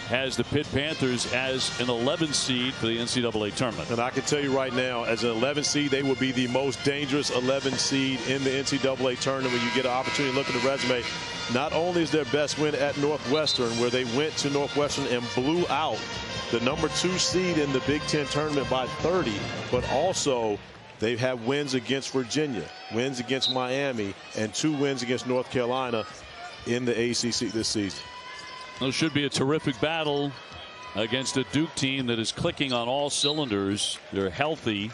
has the Pitt Panthers as an 11 seed for the NCAA tournament. And I can tell you right now, as an 11 seed, they will be the most dangerous 11 seed in the NCAA tournament. When you get an opportunity to look at the resume, not only is their best win at Northwestern, where they went to Northwestern and blew out the number 2 seed in the Big Ten tournament by 30, but also they've had wins against Virginia, wins against Miami, and 2 wins against North Carolina in the ACC this season. This should be a terrific battle against a Duke team that is clicking on all cylinders. They're healthy.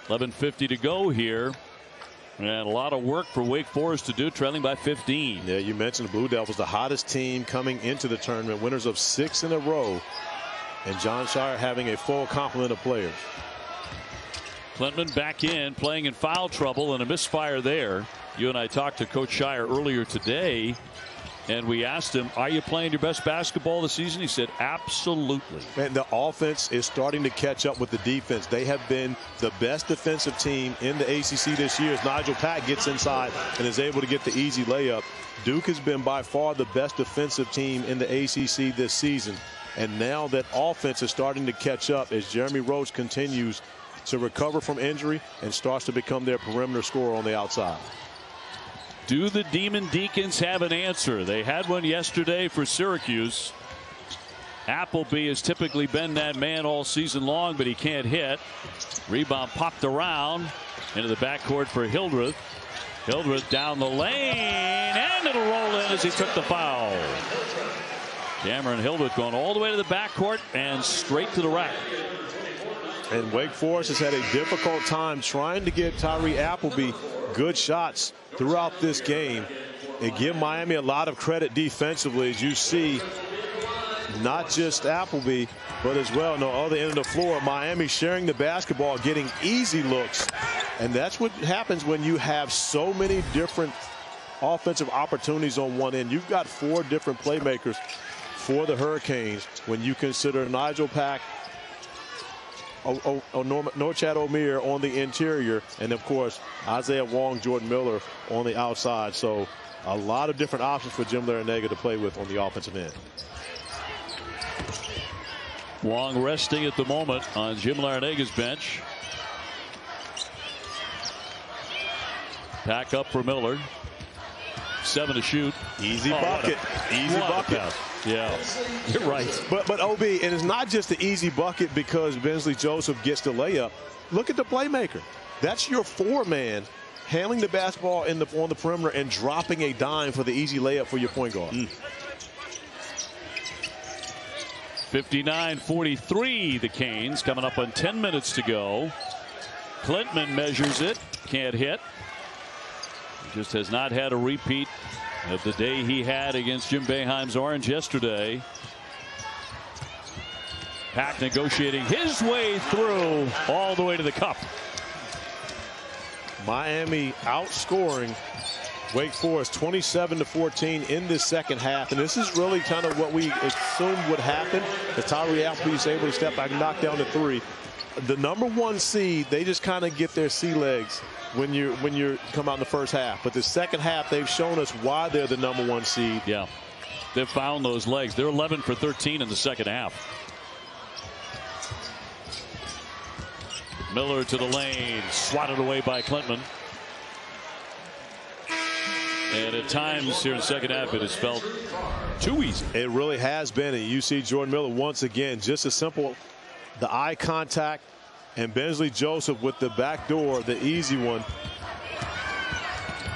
11:50 to go here. And a lot of work for Wake Forest to do, trailing by 15. Yeah, you mentioned the Blue Devils, the hottest team coming into the tournament, winners of 6 in a row. And John Shire having a full complement of players. Klintman back in, playing in foul trouble, and a misfire there. You and I talked to Coach Shire earlier today, and we asked him, are you playing your best basketball this season? He said, absolutely. And the offense is starting to catch up with the defense. They have been the best defensive team in the ACC this year as Nigel Pack gets inside and is able to get the easy layup. Duke has been by far the best defensive team in the ACC this season. And now that offense is starting to catch up as Jeremy Roach continues to recover from injury and starts to become their perimeter scorer on the outside. Do the Demon Deacons have an answer? They had one yesterday for Syracuse. Appleby has typically been that man all season long, but he can't hit. Rebound popped around into the backcourt for Hildreth. Hildreth down the lane, and it'll roll in as he took the foul. Cameron Hildreth going all the way to the backcourt and straight to the rack. And Wake Forest has had a difficult time trying to get Tyree Appleby good shots throughout this game, and give Miami a lot of credit defensively, as you see not just Appleby, but as well on the other end of the floor, Miami sharing the basketball, getting easy looks. And that's what happens when you have so many different offensive opportunities on one end. You've got 4 different playmakers for the Hurricanes when you consider Nigel Pack, Norchad Omier on the interior, and of course Isaiah Wong, Jordan Miller on the outside. So a lot of different options for Jim Larrañaga to play with on the offensive end. Wong resting at the moment on Jim Larrañaga's bench. Pack up for Miller. 7 to shoot. Easy bucket. Easy bucket. Yeah, you're right. But OB, and it's not just the easy bucket because Bensley Joseph gets the layup. Look at the playmaker. That's your 4-man handling the basketball on the perimeter and dropping a dime for the easy layup for your point guard. 59-43, the Canes coming up on 10 minutes to go. Klintman measures it, can't hit. Just has not had a repeat of the day he had against Jim Boeheim's Orange yesterday. Pack negotiating his way through all the way to the cup. Miami outscoring Wake Forest 27-14 in this second half, and this is really kind of what we assumed would happen. As Tyree Appleby is able to step back and knock down the three. The #1 seed, they just kind of get their sea legs when you come out in the first half. But the second half, they've shown us why they're the #1 seed. Yeah, they've found those legs. They're 11 for 13 in the second half. Miller to the lane, swatted away by Klintman. And at times here in the second half, it has felt too easy. It really has been. And you see Jordan Miller once again, just as simple, the eye contact, and Bensley Joseph with the back door, the easy one.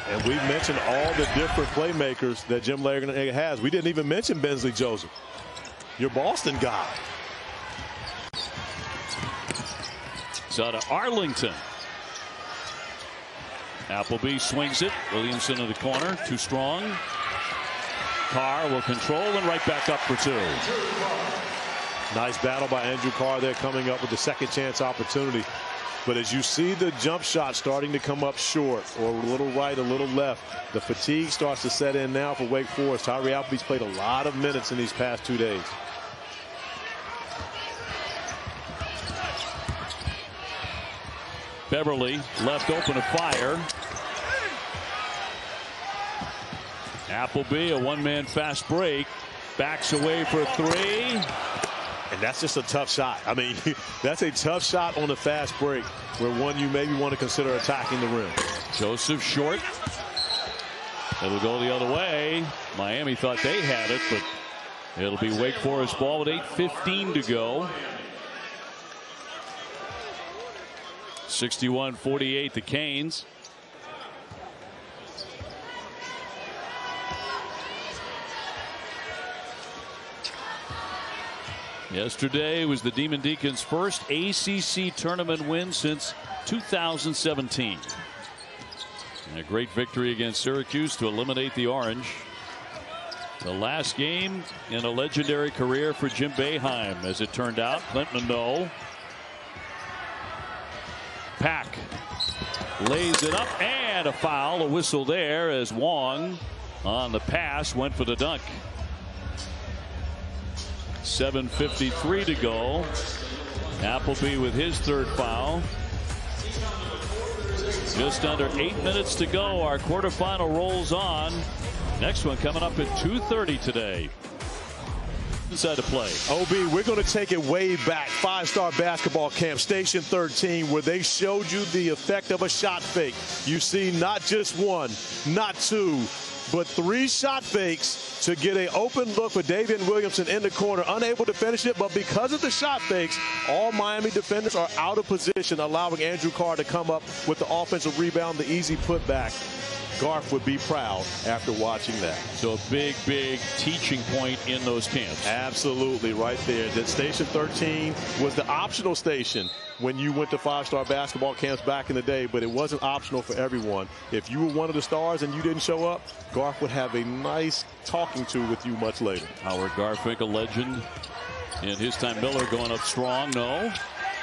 And we've mentioned all the different playmakers that Jim Larrañaga has. We didn't even mention Bensley Joseph, your Boston guy. So to Arlington. Appleby swings it. Williamson in the corner. Too strong. Carr will control and right back up for two. Nice battle by Andrew Carr there, coming up with the second chance opportunity. But as you see the jump shot starting to come up short, or a little right, a little left, the fatigue starts to set in now for Wake Forest. Tyree Appleby's played a lot of minutes in these past 2 days. Beverly left open to fire. Appleby, a one-man fast break, backs away for three. And that's just a tough shot. I mean, that's a tough shot on a fast break, where one you maybe want to consider attacking the rim. Joseph short. It'll go the other way. Miami thought they had it, but it'll be Wake Forest ball with 8:15 to go. 61-48 the Canes. Yesterday was the Demon Deacons' first ACC tournament win since 2017. And a great victory against Syracuse to eliminate the Orange. The last game in a legendary career for Jim Boeheim, as it turned out. Klintman no. Pack lays it up, and a foul, a whistle there as Wong on the pass went for the dunk. 7:53 to go. Appleby with his third foul. Just under 8 minutes to go. Our quarterfinal rolls on. Next one coming up at 2:30 today. Inside to play. OB, we're going to take it way back. Five-star basketball camp, Station 13, where they showed you the effect of a shot fake. You see not just one, not two, but 3 shot fakes to get an open look for Daivien Williamson in the corner, unable to finish it. But because of the shot fakes, all Miami defenders are out of position, allowing Andrew Carr to come up with the offensive rebound, the easy putback. Garf would be proud after watching that. So a big teaching point in those camps. Absolutely, right there. That Station 13 was the optional station when you went to five-star basketball camps back in the day, but it wasn't optional for everyone. If you were one of the stars and you didn't show up, Garf would have a nice talking to with you much later. Howard Garfinkel, legend in his time. Miller going up strong. No.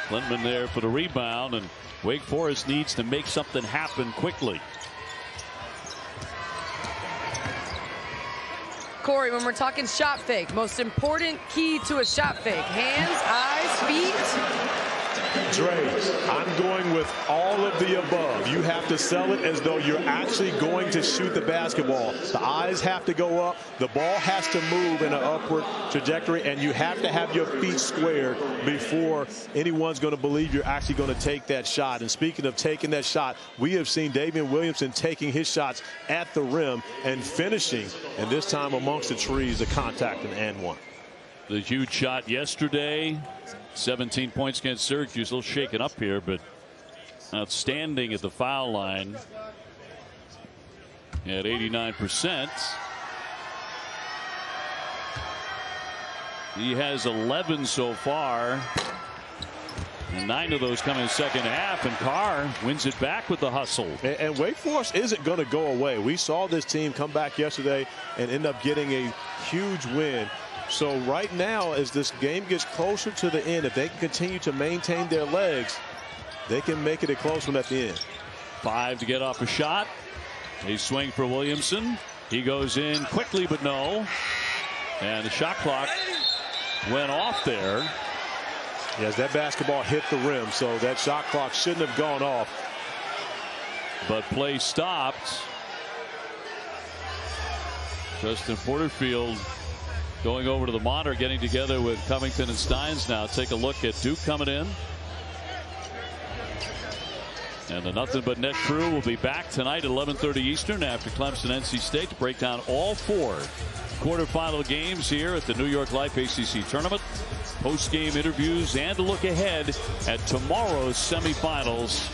Klintman there for the rebound, and Wake Forest needs to make something happen quickly. Corey, when we're talking shot fake, most important key to a shot fake: hands, eyes, feet. Dre, I'm going with all of the above. You have to sell it as though you're actually going to shoot the basketball. The eyes have to go up. The ball has to move in an upward trajectory, and you have to have your feet squared before anyone's going to believe you're actually going to take that shot. And speaking of taking that shot, we have seen Daivien Williamson taking his shots at the rim and finishing, and this time amongst the trees, the contact and one. The huge shot yesterday, 17 points against Syracuse. A little shaken up here, but outstanding at the foul line at 89%. He has 11 so far. And 9 of those come in the second half, and Carr wins it back with the hustle. And Wake Forest isn't going to go away. We saw this team come back yesterday and end up getting a huge win. So right now, as this game gets closer to the end, if they can continue to maintain their legs, they can make it a close one at the end. 5 to get off a shot. A swing for Williamson. He goes in quickly, but no. And the shot clock went off there. Yes, that basketball hit the rim, so that shot clock shouldn't have gone off. But play stopped. Justin Porterfield going over to the monitor, getting together with Covington and Steins now. Take a look at Duke coming in. And the Nothing But Net crew will be back tonight at 11:30 Eastern after Clemson NC State to break down all 4 quarterfinal games here at the New York Life ACC Tournament. Post-game interviews and a look ahead at tomorrow's semifinals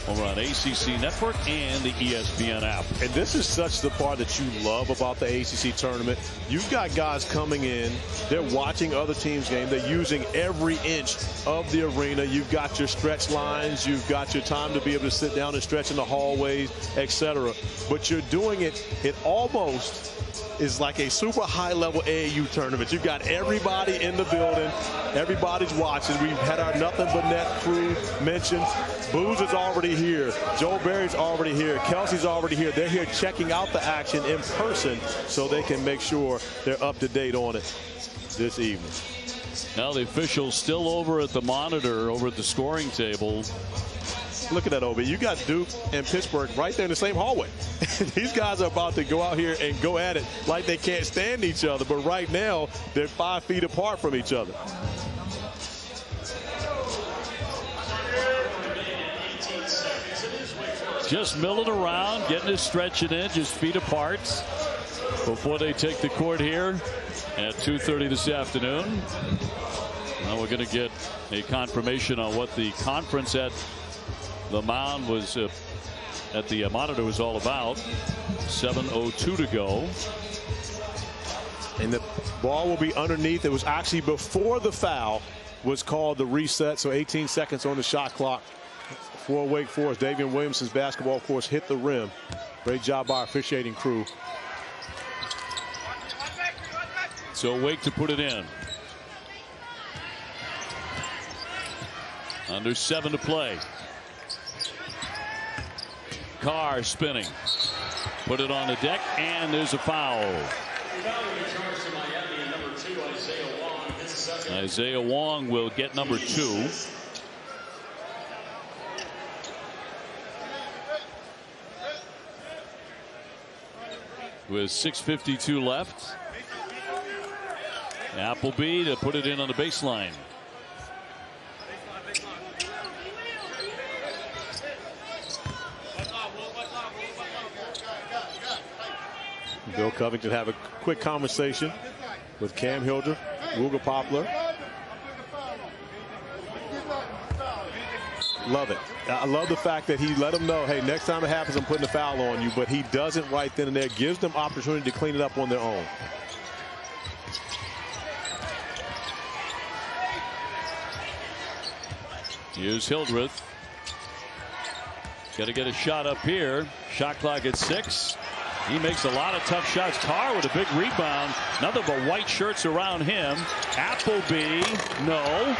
over on ACC Network and the ESPN app. And this is such the part that you love about the ACC tournament. You've got guys coming in, they're watching other teams' game, they're using every inch of the arena. You've got your stretch lines, you've got your time to be able to sit down and stretch in the hallways, etc. But you're doing it almost is like a super high level AAU tournament. You've got everybody in the building, everybody's watching. We've had our Nothing But Net crew mentioned. Booz is already here. Joe Barry's already here. Kelsey's already here. They're here checking out the action in person so they can make sure they're up to date on it this evening. Now the officials still over at the monitor, over at the scoring table. Look at that, Obi. You got Duke and Pittsburgh right there in the same hallway. These guys are about to go out here and go at it like they can't stand each other. But right now, they're 5 feet apart from each other. Just milling around, getting his stretching in, just feet apart before they take the court here at 2:30 this afternoon. Now we're going to get a confirmation on what the conference at the mound was at the monitor was all about. 7:02 to go. And the ball will be underneath. It was actually before the foul was called the reset. So 18 seconds on the shot clock for Wake Forest. Daivien Williamson's basketball, of course, hit the rim. Great job by our officiating crew. So Wake to put it in. Under 7 to play. Carr spinning. Put it on the deck, and there's a foul. Isaiah Wong will get number 2. With 6:52 left. Appleby to put it in on the baseline. Bill Covington have a quick conversation with Cam Hilder, Ruger Poplar. Love it. I love the fact that he let them know, hey, next time it happens, I'm putting a foul on you. But he doesn't right then and there, gives them opportunity to clean it up on their own. Here's Hildreth. Got to get a shot up here. Shot clock at 6. He makes a lot of tough shots. Carr with a big rebound. Nothing but white shirts around him. Appleby, no.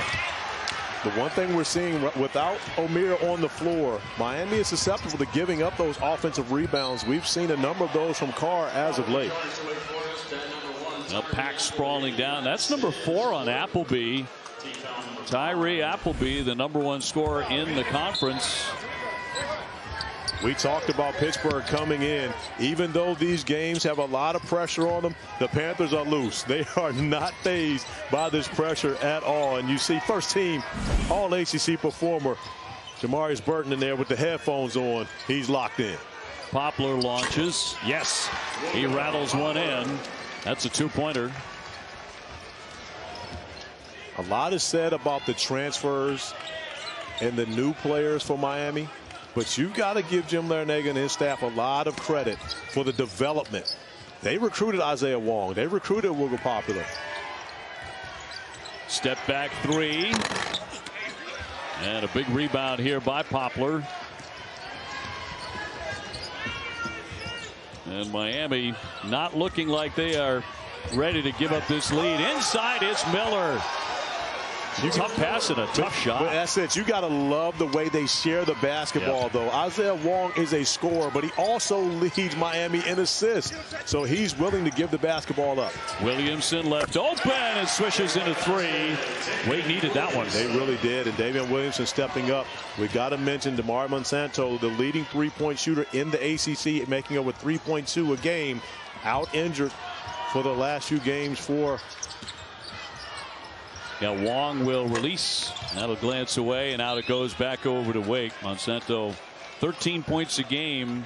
The one thing we're seeing without O'Meara on the floor, Miami is susceptible to giving up those offensive rebounds. We've seen a number of those from Carr as of late. A pack sprawling down. That's number 4 on Appleby. Tyree Appleby, the number 1 scorer in the conference. We talked about Pittsburgh coming in. Even though these games have a lot of pressure on them, the Panthers are loose. They are not fazed by this pressure at all. And you see first team all ACC performer Jamarius Burton in there with the headphones on. He's locked in. Poplar launches. Yes, he rattles one in. That's a 2-pointer. A lot is said about the transfers and the new players for Miami. But you've got to give Jim Larinaga and his staff a lot of credit for the development. They recruited Isaiah Wong. They recruited Ruger Poplar. Step back 3. And a big rebound here by Poplar. And Miami not looking like they are ready to give up this lead. Inside is Miller. Tough pass and a tough shot. But that's it. You got to love the way they share the basketball, though. Isaiah Wong is a scorer, but he also leads Miami in assists. So he's willing to give the basketball up. Williamson left open and swishes in a three. Wade needed that one. They really did. And Daivien Williamson stepping up. We got to mention DeMar Monsanto, the leading three-point shooter in the ACC, making over 3.2 a game, out injured for the last few games for. Yeah, Wong will release. That'll glance away, and out it goes back over to Wake. Monsanto, 13 points a game.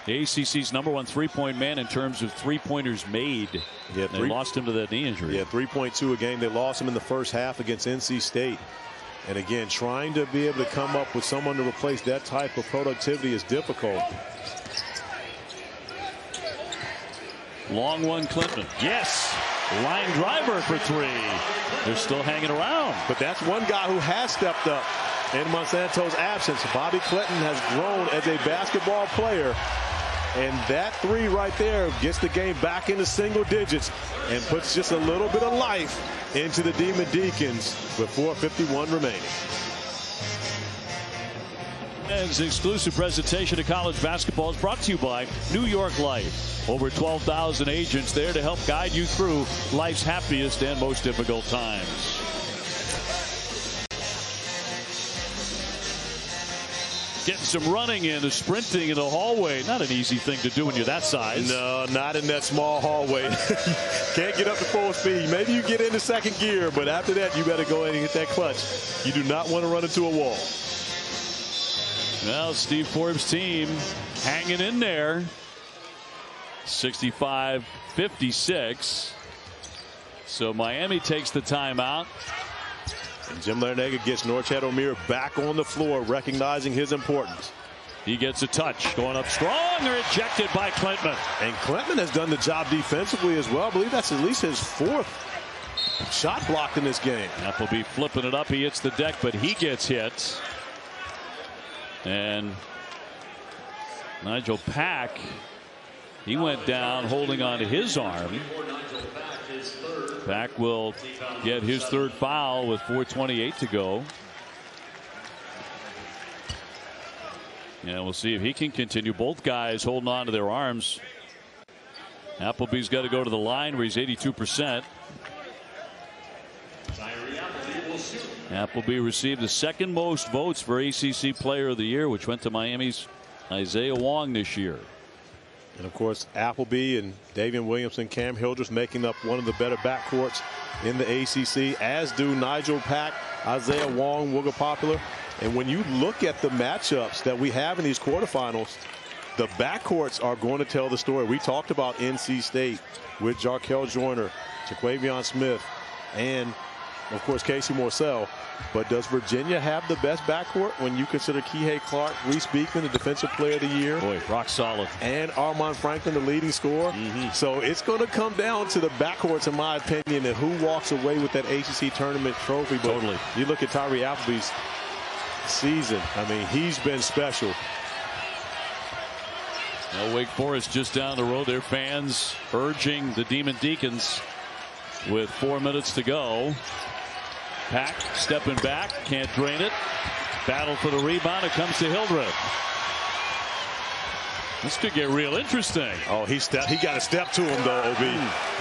The ACC's #1 3-point man in terms of three-pointers made. Yeah, they lost him to that knee injury. Yeah, 3.2 a game. They lost him in the first half against NC State. And again, trying to be able to come up with someone to replace that type of productivity is difficult. Long one, Clinton. Yes. Line driver for three. They're still hanging around. But that's one guy who has stepped up in Monsanto's absence. Bobby Clinton has grown as a basketball player. And that three right there gets the game back into single digits and puts just a little bit of life into the Demon Deacons with 4:51 remaining. It's an exclusive presentation of college basketball is brought to you by New York Life. Over 12,000 agents there to help guide you through life's happiest and most difficult times. Getting some running in, the sprinting in the hallway. Not an easy thing to do when you're that size. No, not in that small hallway. Can't get up to full speed. Maybe you get into second gear, but after that, you better go ahead and hit that clutch. You do not want to run into a wall. Well, Steve Forbes' team hanging in there. 65-56. So Miami takes the timeout. And Jim Larinaga gets Norchad Omier back on the floor, recognizing his importance. He gets a touch, going up strong, rejected by Klintman. And Klintman has done the job defensively as well. I believe that's at least his fourth shot blocked in this game. Appleby flipping it up. He hits the deck, but he gets hit. And Nigel Pack, he went down holding on to his arm. Pack will get his third foul with 4:28 to go. Yeah, we'll see if he can continue. Both guys holding on to their arms. Appleby's got to go to the line where he's 82%. Appleby received the second most votes for ACC Player of the Year, which went to Miami's Isaiah Wong this year. And of course, Appleby and Daivien Williamson, Cam Hildreth making up one of the better backcourts in the ACC, as do Nigel Pack, Isaiah Wong, Wooga Popular. And when you look at the matchups that we have in these quarterfinals, the backcourts are going to tell the story. We talked about NC State with Jarkel Joyner, Jaquavion Smith, and of course Casey Morsell. But does Virginia have the best backcourt when you consider Kihei Clark, Reese Beekman, the Defensive Player of the Year? Boy, rock solid. And Armand Franklin, the leading scorer. So it's going to come down to the backcourts, in my opinion, and who walks away with that ACC tournament trophy. But totally. You look at Tyree Appleby's season. I mean, he's been special. Now Wake Forest just down the road. Their fans urging the Demon Deacons with 4 minutes to go. Pack stepping back, can't drain it. Battle for the rebound. It comes to Hildreth. This could get real interesting. Oh, he got a step to him, though, OB.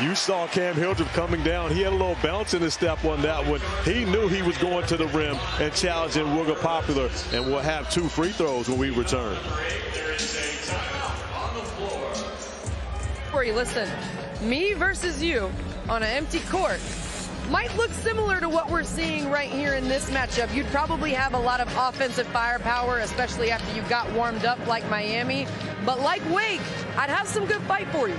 You saw Cam Hildreth coming down. He had a little bounce in his step on that one. He knew he was going to the rim and challenging Wooga Popular. And we'll have 2 free throws when we return. Corey, listen, me versus you on an empty court might look similar to what we're seeing right here in this matchup. You'd probably have a lot of offensive firepower, especially after you got warmed up like Miami. But like Wake, I'd have some good fight for you.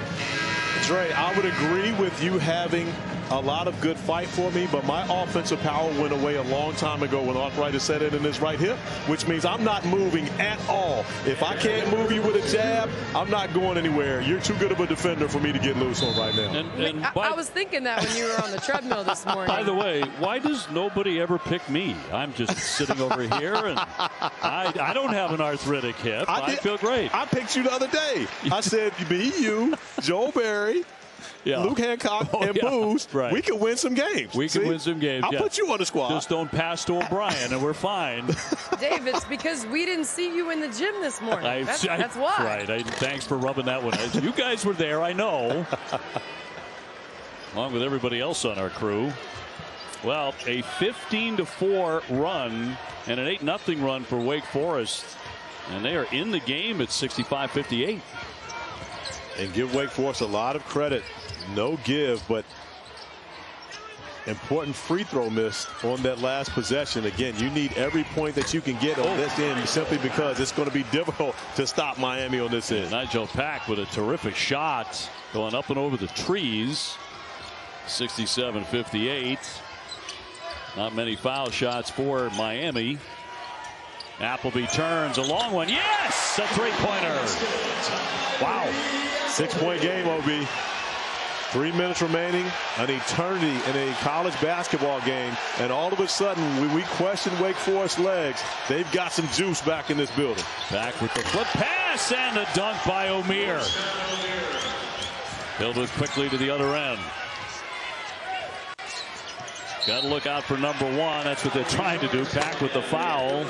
Dre, I would agree with you having a lot of good fight for me, but my offensive power went away a long time ago when arthritis set in his right hip, which means I'm not moving at all. If I can't move you with a jab, I'm not going anywhere. You're too good of a defender for me to get loose on right now. I was thinking that when you were on the treadmill this morning. By the way, why does nobody ever pick me? I'm just sitting over here, and I don't have an arthritic hip. I feel great. I picked you the other day. I said, be you, Joel Berry, Luke Hancock, and Booze. Right. We can win some games. We can win some games. I'll put you on the squad. Just don't pass to O'Brien, and we're fine. Dave, it's because we didn't see you in the gym this morning. That's why. Right. Thanks for rubbing that one in. You guys were there, I know. Along with everybody else on our crew. Well, a 15-4 run and an 8-0 run for Wake Forest. And they are in the game at 65-58. And give Wake Forest a lot of credit. No give, but important free throw missed on that last possession. Again, you need every point that you can get on this end simply because it's going to be difficult to stop Miami on this end. Nigel Pack with a terrific shot going up and over the trees. 67-58. Not many foul shots for Miami. Appleby turns a long one. Yes! A three-pointer. Wow. 6-point game, OB. 3 minutes remaining. An eternity in a college basketball game. And all of a sudden, when we question Wake Forest's legs, they've got some juice back in this building. Back with the flip pass and a dunk by O'Meara. Hildreth quickly to the other end. Got to look out for number one. That's what they're trying to do. Pack with the foul.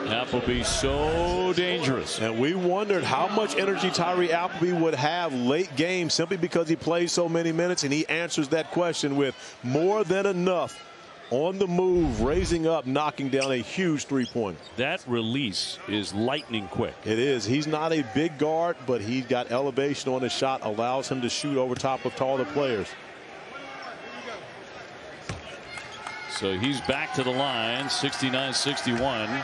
Appleby so dangerous. And we wondered how much energy Tyree Appleby would have late game simply because he plays so many minutes, and he answers that question with more than enough on the move, raising up, knocking down a huge three-pointer. That release is lightning quick. It is. He's not a big guard, but he's got elevation on his shot, allows him to shoot over top of taller players. So he's back to the line, 69-61.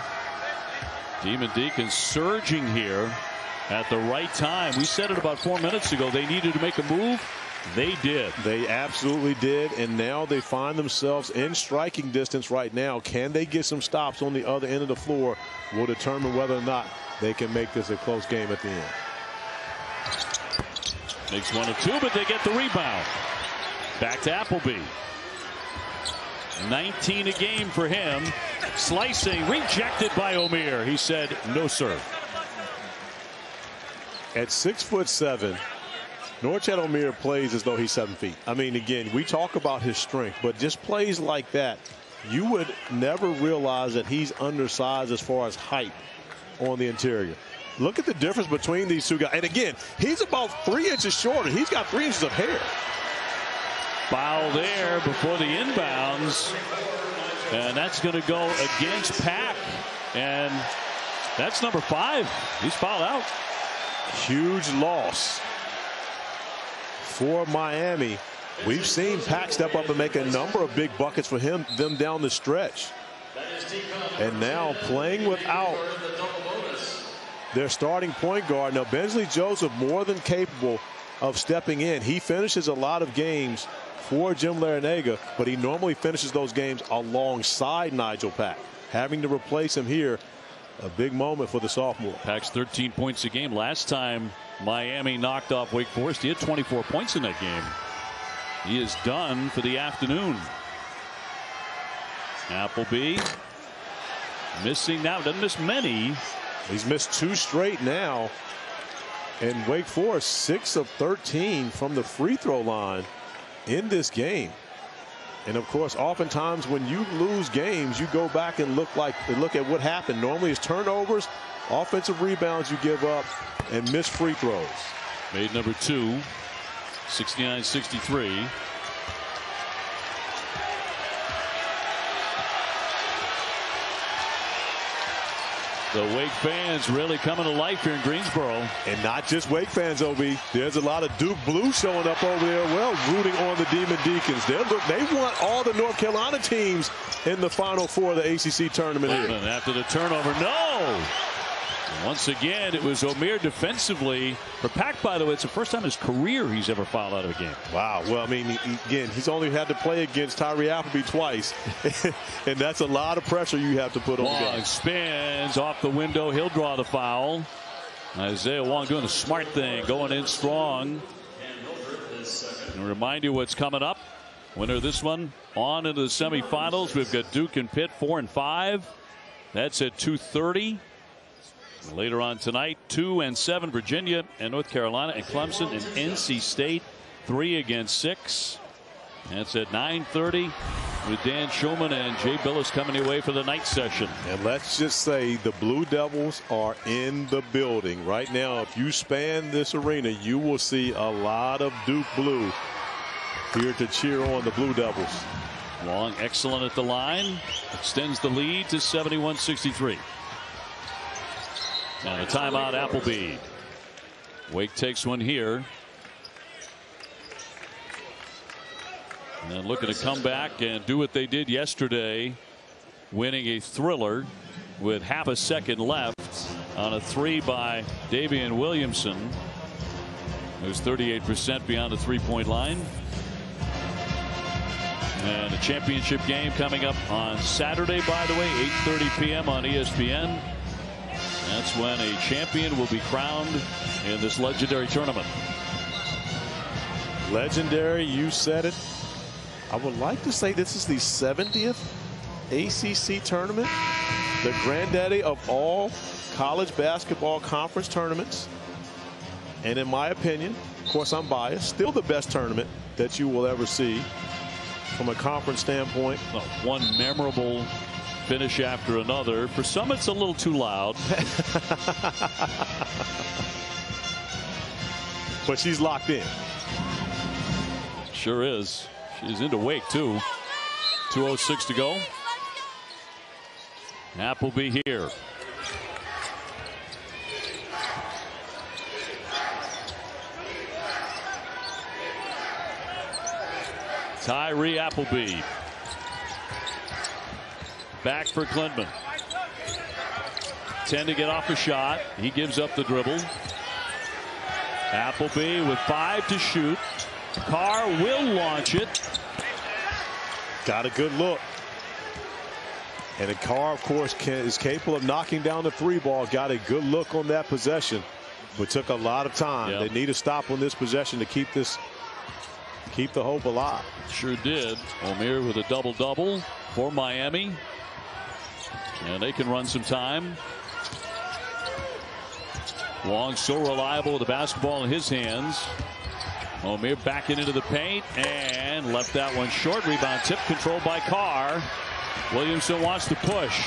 Demon Deacon surging here at the right time. We said it about 4 minutes ago. They needed to make a move. They did. They absolutely did. And now they find themselves in striking distance right now. Can they get some stops on the other end of the floor will determine whether or not they can make this a close game at the end. Makes 1 of 2, but they get the rebound. Back to Appleby. 19 a game for him. Slicing, rejected by O'Meara. He said, no, sir. At 6'7", Norchad O'Meara plays as though he's 7 feet. I mean, again, we talk about his strength, but just plays like that, you would never realize that he's undersized as far as height on the interior. Look at the difference between these two guys. And again, he's about 3 inches shorter. He's got 3 inches of hair. Foul there before the inbounds. And that's going to go against Pack. And that's number 5. He's fouled out. Huge loss for Miami. We've seen Pack step up and make a number of big buckets for them down the stretch. And now playing without their starting point guard. Now, Bensley Joseph more than capable of stepping in. He finishes a lot of games for Jim Larinaga, but he normally finishes those games alongside Nigel Pack. Having to replace him here, a big moment for the sophomore. Pack's 13 points a game. Last time Miami knocked off Wake Forest, he had 24 points in that game. He is done for the afternoon. Appleby missing now. Doesn't miss many. He's missed 2 straight now. And Wake Forest 6 of 13 from the free throw line in this game. And of course, oftentimes when you lose games, you go back and look at what happened. Normally it's turnovers, offensive rebounds you give up, and missed free throws. Made number 2, 69-63. The Wake fans really coming to life here in Greensboro. And not just Wake fans, OB. There's a lot of Duke Blue showing up over there, well, rooting on the Demon Deacons. They want all the North Carolina teams in the Final Four of the ACC tournament here. After the turnover, no! Once again, it was Omier defensively. For Pack, by the way, it's the first time in his career he's ever fouled out of a game. Wow. Well, I mean, again, he's only had to play against Tyree Appleby twice. And that's a lot of pressure you have to put on the guy. Spins off the window. He'll draw the foul. Isaiah Wong doing a smart thing, going in strong. And remind you what's coming up. Winner of this one on into the semifinals. We've got Duke and Pitt 4 and 5. That's at 2:30. Later on tonight, 2 and 7, Virginia and North Carolina and Clemson and NC State 3 against 6. That's at 9:30 with Dan Schulman and Jay Billis coming away for the night session. And let's just say the Blue Devils are in the building right now. If you span this arena, you will see a lot of Duke Blue here to cheer on the Blue Devils. Long excellent at the line, extends the lead to 71-63. And a timeout, Appleby. Wake takes one here. And then looking to come back and do what they did yesterday, winning a thriller with half a second left on a 3 by Daivien Williamson, who's 38% beyond the three-point line. And a championship game coming up on Saturday, by the way, 8:30 p.m. on ESPN. That's when a champion will be crowned in this legendary tournament. Legendary, you said it. I would like to say this is the 70th ACC tournament, the granddaddy of all college basketball conference tournaments. And in my opinion, of course I'm biased, still the best tournament that you will ever see from a conference standpoint. One memorable finish after another. For some, it's a little too loud. But she's locked in. Sure is. She's into Wake, too. 2:06 to go. Appleby here. Tyree Appleby. Back for Klintman. 10 to get off a shot. He gives up the dribble. Appleby with 5 to shoot. Carr will launch it. Got a good look. And Carr, of course, is capable of knocking down the 3 ball. Got a good look on that possession, but took a lot of time. Yep. They need a stop on this possession to keep the hope alive. Sure did. Omier with a double-double for Miami. And they can run some time. Wong so reliable with the basketball in his hands. Omier backing into the paint and left that one short. Rebound tip controlled by Carr. Williamson wants to push.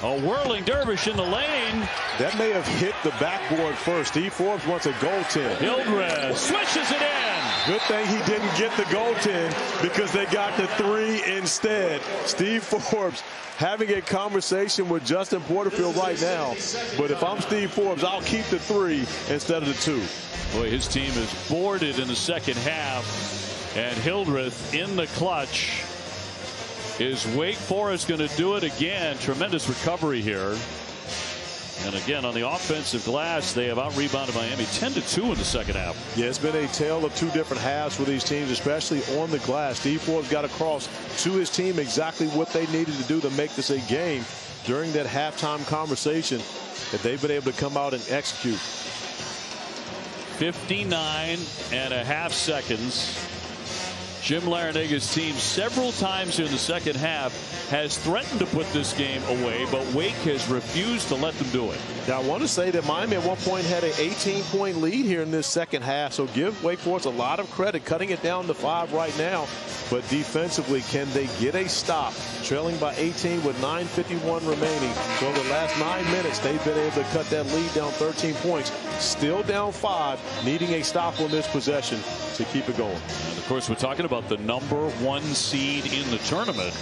A whirling dervish in the lane. That may have hit the backboard first. Steve Forbes wants a goaltend. Hildreth swishes it in. Good thing he didn't get the goaltend because they got the 3 instead. Steve Forbes having a conversation with Justin Porterfield right now. But if I'm Steve Forbes, I'll keep the 3 instead of the 2. Boy, his team is boarded in the second half. And Hildreth in the clutch. Is Wake Forest going to do it again? Tremendous recovery here. And again, on the offensive glass, they have out-rebounded Miami 10-2 in the second half. Yeah, it's been a tale of 2 different halves for these teams, especially on the glass. Steve Forbes got across to his team exactly what they needed to do to make this a game during that halftime conversation that they've been able to come out and execute. 59.5 seconds. Jim Laranaga's team several times here in the second half has threatened to put this game away, but Wake has refused to let them do it. Now, I want to say that Miami at one point had an 18-point lead here in this second half, so give Wake Forest a lot of credit, cutting it down to 5 right now. But defensively, can they get a stop? Trailing by 18 with 9:51 remaining. So in the last 9 minutes, they've been able to cut that lead down 13 points. Still down 5, needing a stop on this possession to keep it going. And of course, we're talking about the #1 seed in the tournament.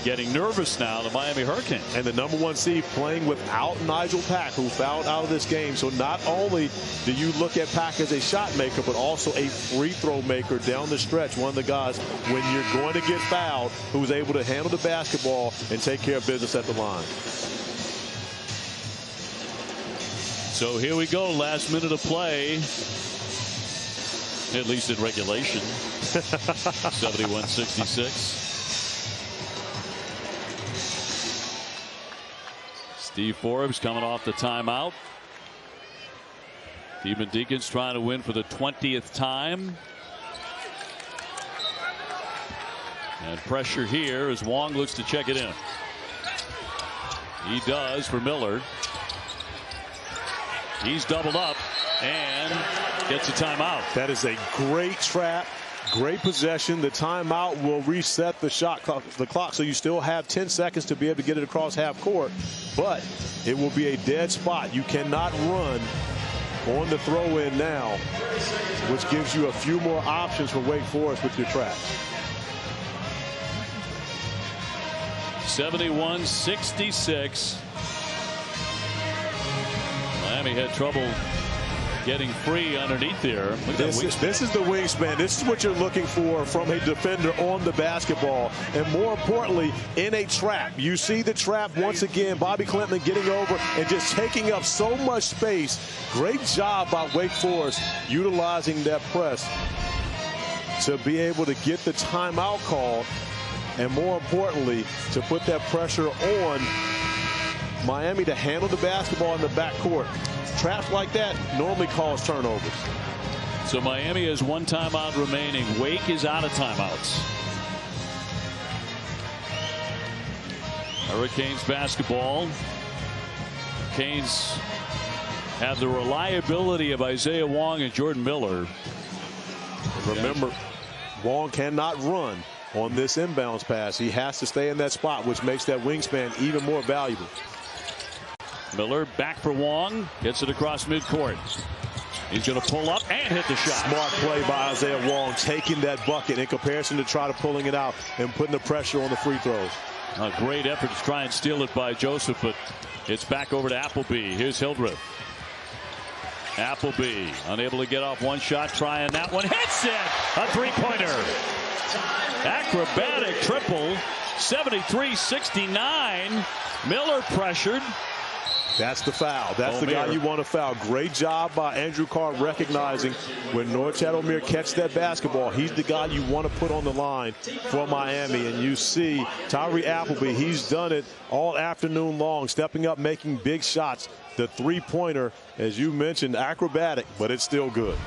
Getting nervous now, the Miami Hurricanes. And the #1 seed playing without Nigel Pack, who fouled out of this game. So not only do you look at Pack as a shot maker, but also a free throw maker down the stretch. One of the guys, when you're going to get fouled, who's able to handle the basketball and take care of business at the line. So here we go. Last minute of play. At least in regulation. 71-66. Steve Forbes coming off the timeout. Demon Deacons trying to win for the 20th time. And pressure here as Wong looks to check it in. He does for Miller. He's doubled up and gets a timeout. That is a great trap. Great possession. The timeout will reset the shot clock, so you still have 10 seconds to be able to get it across half court, but it will be a dead spot. You cannot run on the throw in now, which gives you a few more options for Wake Forest with your trap. 71-66. Miami had trouble getting free underneath there. This is the wingspan. This is what you're looking for from a defender on the basketball, and more importantly, in a trap. You see the trap once again. Bobby Clinton getting over and just taking up so much space. Great job by Wake Forest utilizing that press to be able to get the timeout call, and more importantly, to put that pressure on Miami to handle the basketball in the backcourt. Traps like that normally cause turnovers. So Miami has one timeout remaining. Wake is out of timeouts. Hurricanes basketball. Canes have the reliability of Isaiah Wong and Jordan Miller. Remember, Wong cannot run on this inbounds pass. He has to stay in that spot, which makes that wingspan even more valuable. Miller back for Wong, gets it across midcourt. He's going to pull up and hit the shot. Smart play by Isaiah Wong, taking that bucket in comparison to try to pulling it out and putting the pressure on the free throws. A great effort to try and steal it by Joseph, but it's back over to Appleby. Here's Hildreth. Appleby unable to get off one shot, trying that one, hits it, a three-pointer. Acrobatic triple, 73-69. Miller pressured. That's the foul. That's the guy you want to foul. Great job by Andrew Carr recognizing when Norchad Omier catch that basketball, he's the guy you want to put on the line for Miami. And you see Tyree Appleby, he's done it all afternoon long, stepping up, making big shots. The three-pointer, as you mentioned, acrobatic, but it's still good.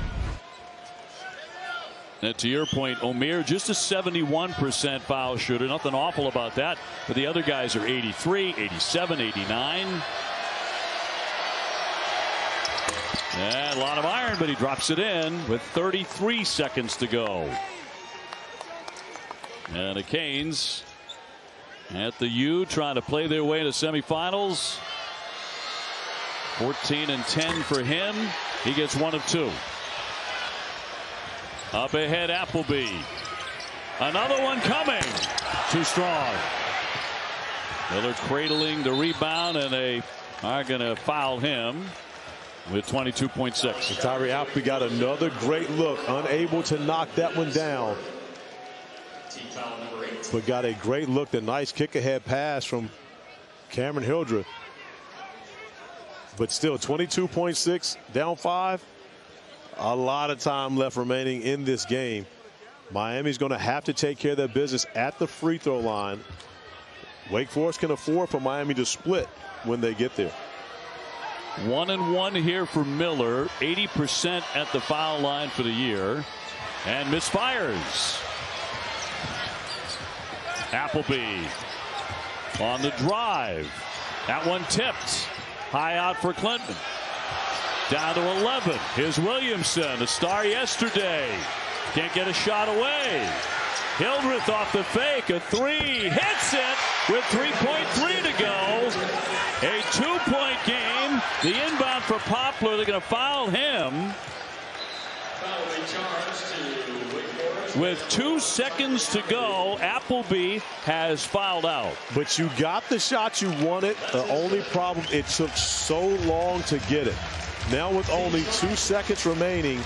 And to your point, Omier just a 71% foul shooter. Nothing awful about that. But the other guys are 83, 87, 89. And a lot of iron, but he drops it in with 33 seconds to go. And the Canes at the U trying to play their way to semifinals. 14-10 for him. He gets one of two. Up ahead, Appleby. Another one coming. Too strong. Miller cradling the rebound, and they are going to foul him with 22.6. Tyree Appleby got another great look, unable to knock that one down, but got a great look. The nice kick ahead pass from Cameron Hildreth, but still 22.6 down 5. A lot of time left remaining in this game. Miami's going to have to take care of their business at the free throw line. Wake Forest can afford for Miami to split when they get there. 1-1 here for Miller. 80% at the foul line for the year, and misfires. Appleby on the drive. That one tipped high out for Clinton. Down to 11. Here's Williamson, a star yesterday. Can't get a shot away. Hildreth off the fake, a three, hits it with 3.3 to go. A 2-point game. The inbound for Poplar, they're going to foul him. With 2 seconds to go, Appleby has fouled out. But you got the shot you wanted. The only problem, it took so long to get it. Now with only 2 seconds remaining,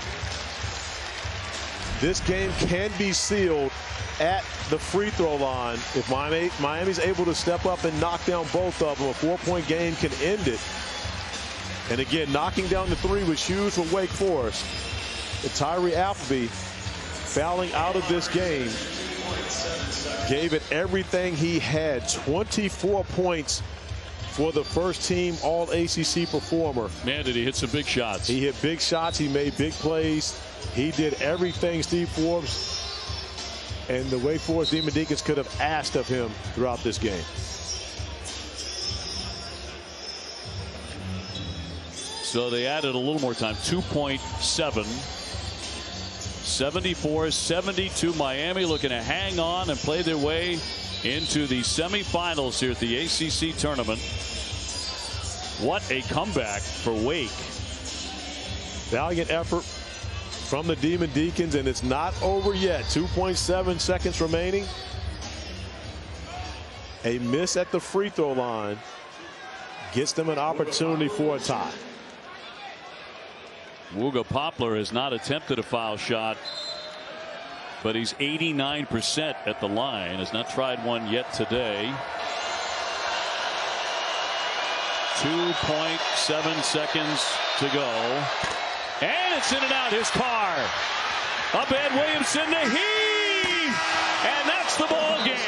this game can be sealed at the free throw line. If Miami's able to step up and knock down both of them, a 4-point game can end it. And again, knocking down the three was huge for Wake Forest. And Tyree Appleby fouling out of this game gave it everything he had. 24 points for the first team All ACC performer. Man, did he hit some big shots. He hit big shots. He made big plays. He did everything Steve Forbes and the Wake Forest Demon Deacons could have asked of him throughout this game. So they added a little more time. 2.7. 74-72. Miami looking to hang on and play their way into the semifinals here at the ACC tournament. What a comeback for Wake. Valiant effort from the Demon Deacons, and it's not over yet. 2.7 seconds remaining. A miss at the free throw line gets them an opportunity for a tie. Wooga Poplar has not attempted a foul shot, but he's 89% at the line. Has not tried one yet today. 2.7 seconds to go. And it's in and out. His car. Up ahead, Williamson to heave. And that's the ball game.